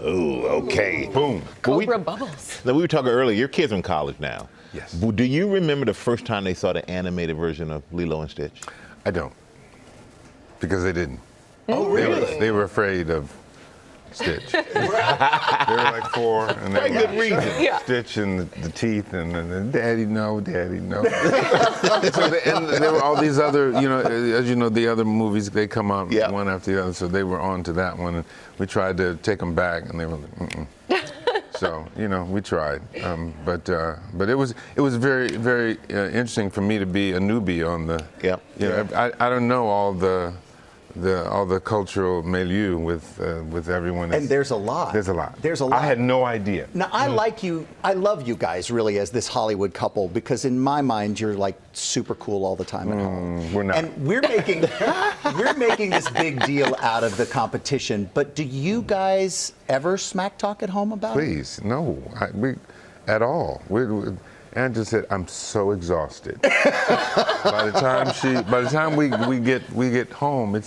Oh, okay. Boom. Cobra Bubbles. Now, we were talking earlier, your kids are in college now. Yes. Do you remember the first time they saw the animated version of Lilo and Stitch? I don't, because they didn't. Oh, really? They were afraid of Stitch. They were like 4, and they good reason. Stitch and the teeth, and then Daddy, no, Daddy, no. And there were all these other, as you know, the other movies, they come out one after the other, so they were on to that one, and we tried to take them back, and they were like, So, we tried, but it was very, very interesting for me to be a newbie on the. I don't know all the cultural milieu with everyone. And there's a lot. There's a lot. There's a lot. I had no idea. Now, I love you guys really as this Hollywood couple, because in my mind you're like super cool all the time at home. We're not. And we're making this big deal out of the competition. But do you guys ever smack talk at home about it? Please, no, at all. Anne just said, "I'm so exhausted." By the time we get home,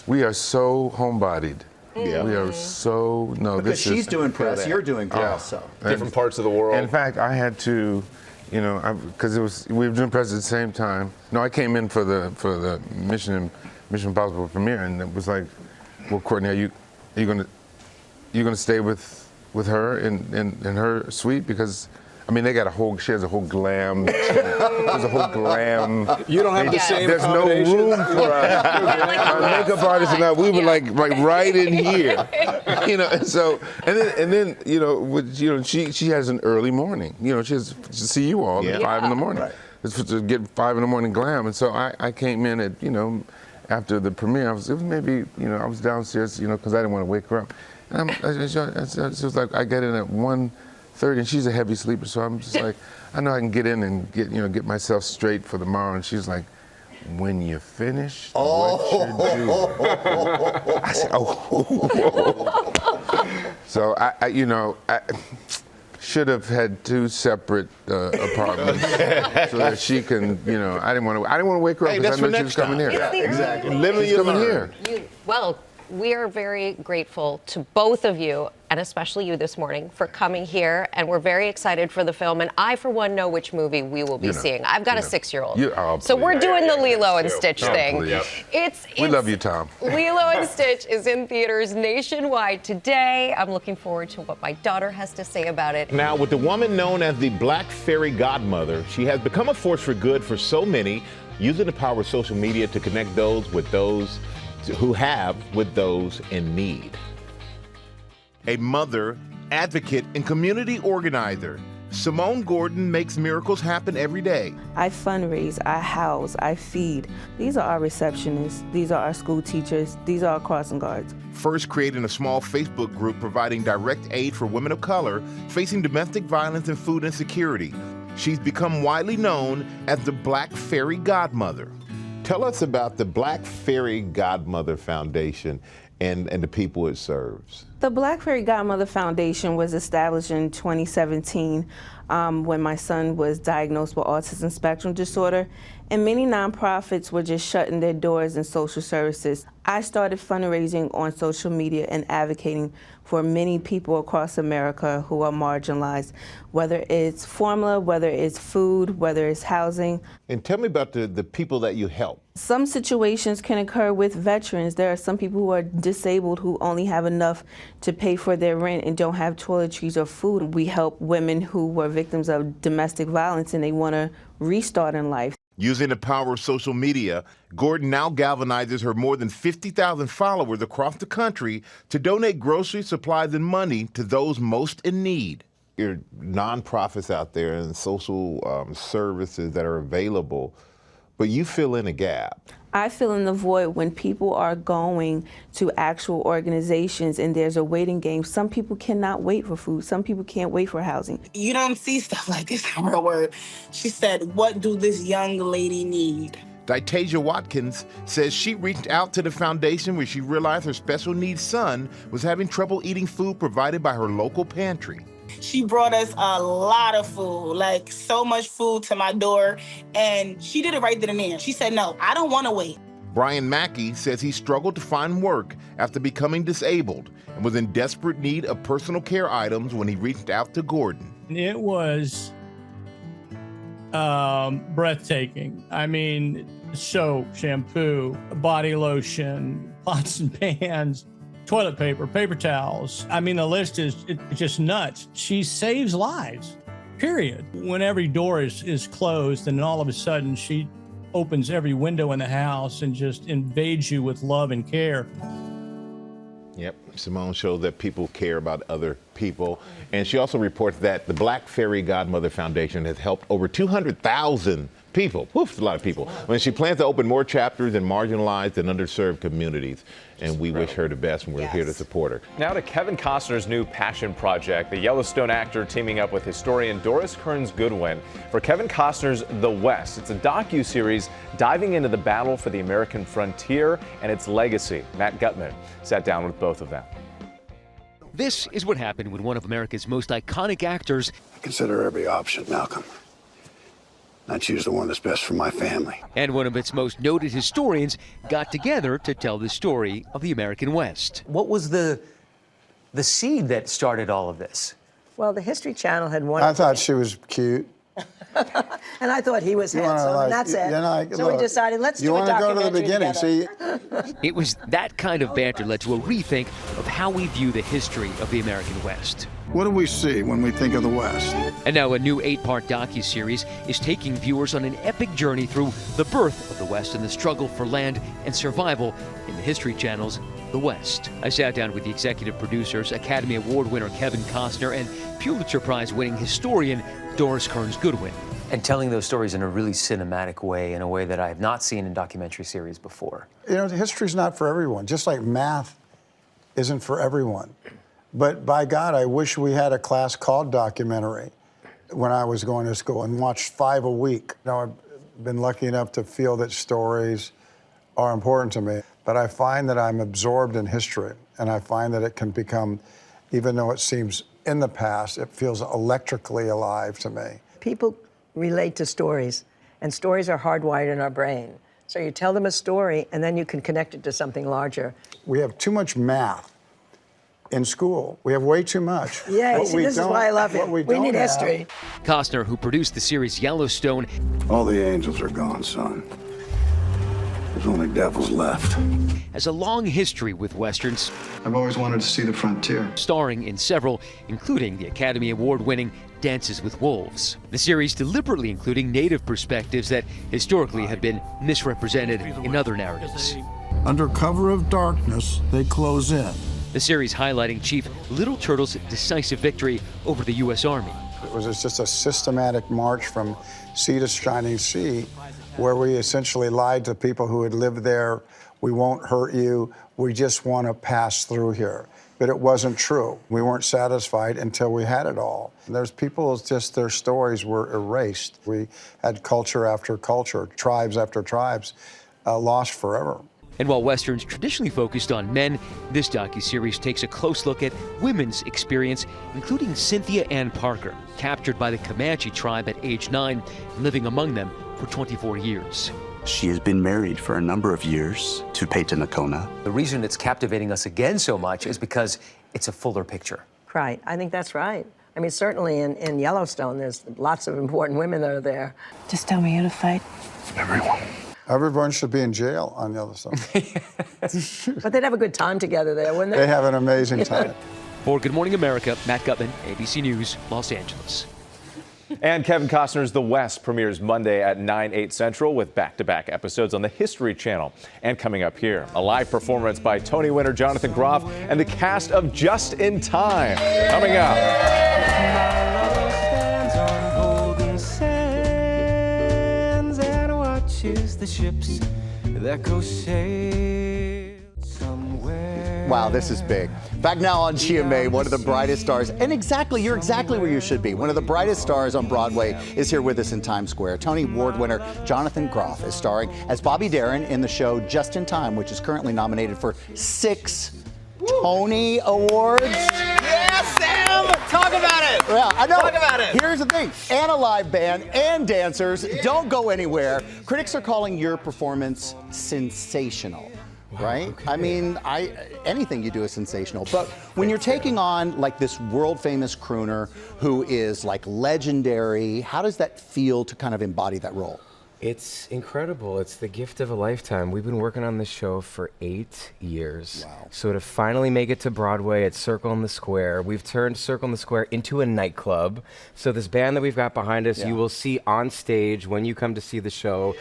we are so homebodied. Yeah. We are so because she's doing press, you're doing press, so different parts of the world. In fact, I had to, because we were doing press at the same time. No, I came in for the Mission Impossible premiere, and it was like, well, Courtney, are you gonna stay with her in her suite, because. I mean, she has a whole glam. There's a whole glam. You don't have the same. There's no room for our makeup artist and I. We were like right in here, So and then she has an early morning. She has to see you all at 5 in the morning. It's to get 5 in the morning glam, and so I came in at after the premiere. I was downstairs because I didn't want to wake her up, and it was like I get in at 1:30, and she's a heavy sleeper, so I'm just like, I know I can get in and get myself straight for tomorrow. And she's like, when you finish, what you do? I said, So I should have had 2 separate apartments so that she can, I didn't want to wake her up because I know she was coming here. Yeah, exactly. She's coming here. Well, we are very grateful to both of you, and especially you this morning, for coming here. And we're very excited for the film. And I, for one, know which movie we will be seeing. I've got a 6-year-old. So we're doing the Lilo and Stitch thing. We love you, Tom. Lilo and Stitch is in theaters nationwide today. I'm looking forward to what my daughter has to say about it. Now, with the woman known as the Black Fairy Godmother, she has become a force for good for so many, using the power of social media to connect those with those in need. A mother, advocate, and community organizer, Simone Gordon makes miracles happen every day. I fundraise, I house, I feed. These are our receptionists. These are our school teachers. These are our crossing guards. First creating a small Facebook group providing direct aid for women of color facing domestic violence and food insecurity. She's become widely known as the Black Fairy Godmother. Tell us about the Black Fairy Godmother Foundation and the people it serves. The Black Fairy Godmother Foundation was established in 2017 when my son was diagnosed with autism spectrum disorder, and many nonprofits were just shutting their doors in social services. I started fundraising on social media and advocating for many people across America who are marginalized, whether it's formula, whether it's food, whether it's housing. And tell me about the people that you help. Some situations can occur with veterans. There are some people who are disabled who only have enough to pay for their rent and don't have toiletries or food. We help women who were victims of domestic violence and they want to restart in life. Using the power of social media, Gordon now galvanizes her more than 50,000 followers across the country to donate groceries, supplies, and money to those most in need. There are nonprofits out there and social services that are available, but you fill in a gap. I fill in the void when people are going to actual organizations and there's a waiting game. Some people cannot wait for food. Some people can't wait for housing. You don't see stuff like this in real world. She said, "What do this young lady need?" Ditasia Watkins says she reached out to the foundation when she realized her special needs son was having trouble eating food provided by her local pantry. She brought us a lot of food, like so much food to my door, and she did it right then and there. She said, "No, I don't want to wait." Brian Mackey says he struggled to find work after becoming disabled and was in desperate need of personal care items when he reached out to Gordon. It was breathtaking. I mean, soap, shampoo, body lotion, pots and pans, toilet paper, paper towels. I mean, the list is it's just nuts. She saves lives, period. When every door is closed and all of a sudden she opens every window in the house and just invades you with love and care. Yep, Simone shows that people care about other people. And she also reports that the Black Fairy Godmother Foundation has helped over 200,000 people. Woof, a lot of people. When she plans to open more chapters in marginalized and underserved communities. And we wish her the best, and we're here to support her. Now to Kevin Costner's new passion project, the Yellowstone actor teaming up with historian Doris Kearns Goodwin for Kevin Costner's The West. It's a docu-series diving into the battle for the American frontier and its legacy. Matt Gutman sat down with both of them. This is what happened when one of America's most iconic actors. I consider every option, Malcolm. I choose the one that's best for my family. And one of its most noted historians got together to tell the story of the American West. What was the seed that started all of this? Well, the History Channel had one. I thought she was cute. And I thought he was handsome, and that's it. So we decided, let's do a documentary. You want to go to the beginning, see? It was that kind of banter led to a rethink of how we view the history of the American West. What do we see when we think of the West? And now a new 8-part docuseries is taking viewers on an epic journey through the birth of the West and the struggle for land and survival in the History Channel's The West. I sat down with the executive producers, Academy Award winner Kevin Costner, and Pulitzer Prize winning historian Doris Kearns Goodwin. And telling those stories in a really cinematic way, in a way that I have not seen in documentary series before. You know, history's not for everyone, just like math isn't for everyone. But by God, I wish we had a class called documentary when I was going to school and watched 5 a week. You know, I've been lucky enough to feel that stories are important to me. But I find that I'm absorbed in history, and I find that it can become, even though it seems in the past, it feels electrically alive to me. People relate to stories, and stories are hardwired in our brain. So you tell them a story, and then you can connect it to something larger. We have too much math in school. We have way too much. Yeah, see, this is why I love it. We need history. Costner, who produced the series Yellowstone. All the angels are gone, son. There's only devils left. Has a long history with Westerns. I've always wanted to see the frontier. Starring in several, including the Academy Award-winning Dances with Wolves. The series deliberately including Native perspectives that historically have been misrepresented in other narratives. Under cover of darkness, they close in. The series highlighting Chief Little Turtle's decisive victory over the U.S. Army. It was just a systematic march from sea to shining sea, where we essentially lied to people who had lived there. We won't hurt you. We just want to pass through here. But it wasn't true. We weren't satisfied until we had it all. There's people, just their stories were erased. We had culture after culture, tribes after tribes, lost forever. And while Westerns traditionally focused on men, this docuseries takes a close look at women's experience, including Cynthia Ann Parker, captured by the Comanche tribe at age 9 and living among them for 24 years. She has been married for a number of years to Peyton Nakona. The reason it's captivating us again so much is because it's a fuller picture. Right. I think that's right. I mean, certainly in Yellowstone, there's lots of important women that are there. Just tell me who to fight. Everyone. Everyone should be in jail on Yellowstone. But they'd have a good time together there, wouldn't they? They have an amazing time. For Good Morning America, Matt Gutman, ABC News, Los Angeles. And Kevin Costner's The West premieres Monday at 9/8 Central with back-to-back episodes on the History Channel. And coming up here, a live performance by Tony winner Jonathan Groff and the cast of Just in Time. Coming up. The ships that go sail somewhere. Wow, this is big. Back now on GMA, one of the brightest stars, and you're exactly where you should be. One of the brightest stars on Broadway is here with us in Times Square. Tony Award winner Jonathan Groff is starring as Bobby Darin in the show Just in Time, which is currently nominated for 6 Tony Awards. Yeah, Sam! Talk about it! Yeah, I know. Talk about it! Here's the thing, and a live band and dancers. Don't go anywhere. Critics are calling your performance sensational. Right? Okay. I mean, anything you do is sensational. But when you're taking on like this world famous crooner who is like legendary, how does that feel to kind of embody that role? It's incredible. It's the gift of a lifetime. We've been working on this show for 8 years. Wow. So to finally make it to Broadway at Circle in the Square, we've turned Circle in the Square into a nightclub. So this band that we've got behind us, you will see on stage when you come to see the show.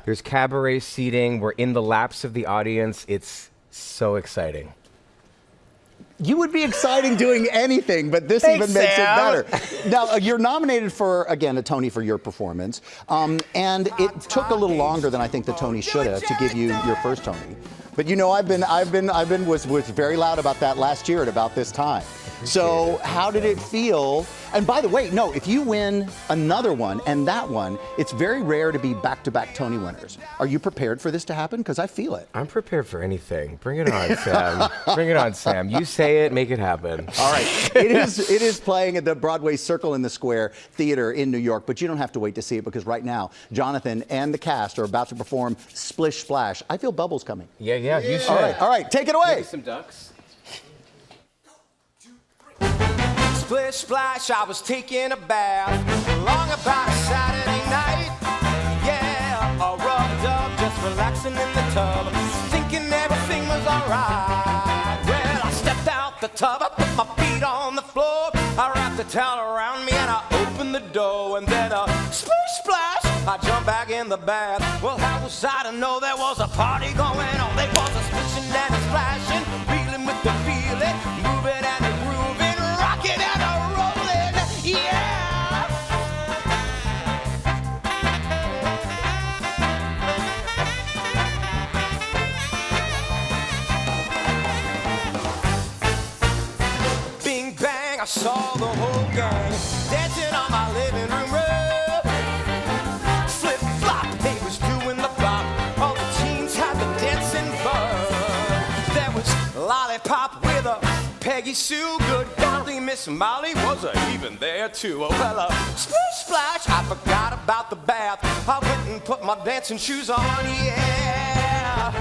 There's cabaret seating. We're in the laps of the audience. It's so exciting. You would be exciting doing anything, but this even makes it better. Now, you're nominated for, again, a Tony for your performance, and it took a little longer than I think the Tony should have to give you your first Tony. But you know, was very loud about that last year at about this time. So how did it feel? And by the way, no, if you win another one and that one, it's very rare to be back-to-back Tony winners. Are you prepared for this to happen? Because I feel it. I'm prepared for anything. Bring it on, Sam. Bring it on, Sam. You say it, make it happen. All right. It is playing at the Broadway Circle in the Square Theater in New York, but you don't have to wait to see it because right now, Jonathan and the cast are about to perform Splish Splash. I feel bubbles coming. Yeah, you should. All right, take it away. Maybe some ducks. Splish splash, I was taking a bath long about a Saturday night. Yeah, I rubbed up, just relaxing in the tub, thinking everything was alright. Well, I stepped out the tub, I put my feet on the floor, I wrapped the towel around me and I opened the door, and then splish splash, I jumped back in the bath. Well, how was I to know there was a party going on? There was a splishing and a splashing, reeling with the feeling, moving and a grooving, rocking and a rolling, yeah! Bing bang, I saw the whole gang dancing on my living room rug. Flip flop, they was doing the bop. All the teens had the dancing bug. There was Lollipop with a Peggy Sue. Good golly, Miss Molly was even there too. Oh, well, splish splash, I forgot about the bath. I went and put my dancing shoes on, yeah.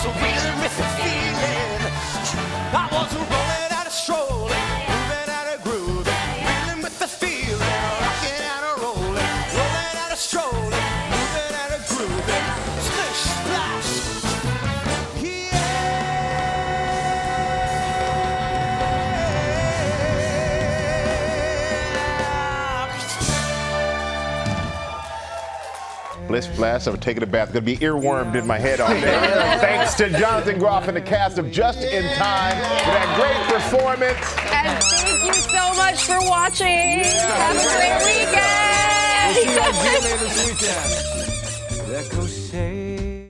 was reeling with the feeling. I was rolling out a strolling, moving out a groove, reeling with the feeling, rocking out a rolling, rolling out a strolling, moving out a groove, splish splash. Bliss Blast, I'm taking a bath. Gonna be earwormed in my head all day. Thanks to Jonathan Groff and the cast of Just in Time for that great performance. And thank you so much for watching. Have a great weekend. We'll see you on GMA this weekend.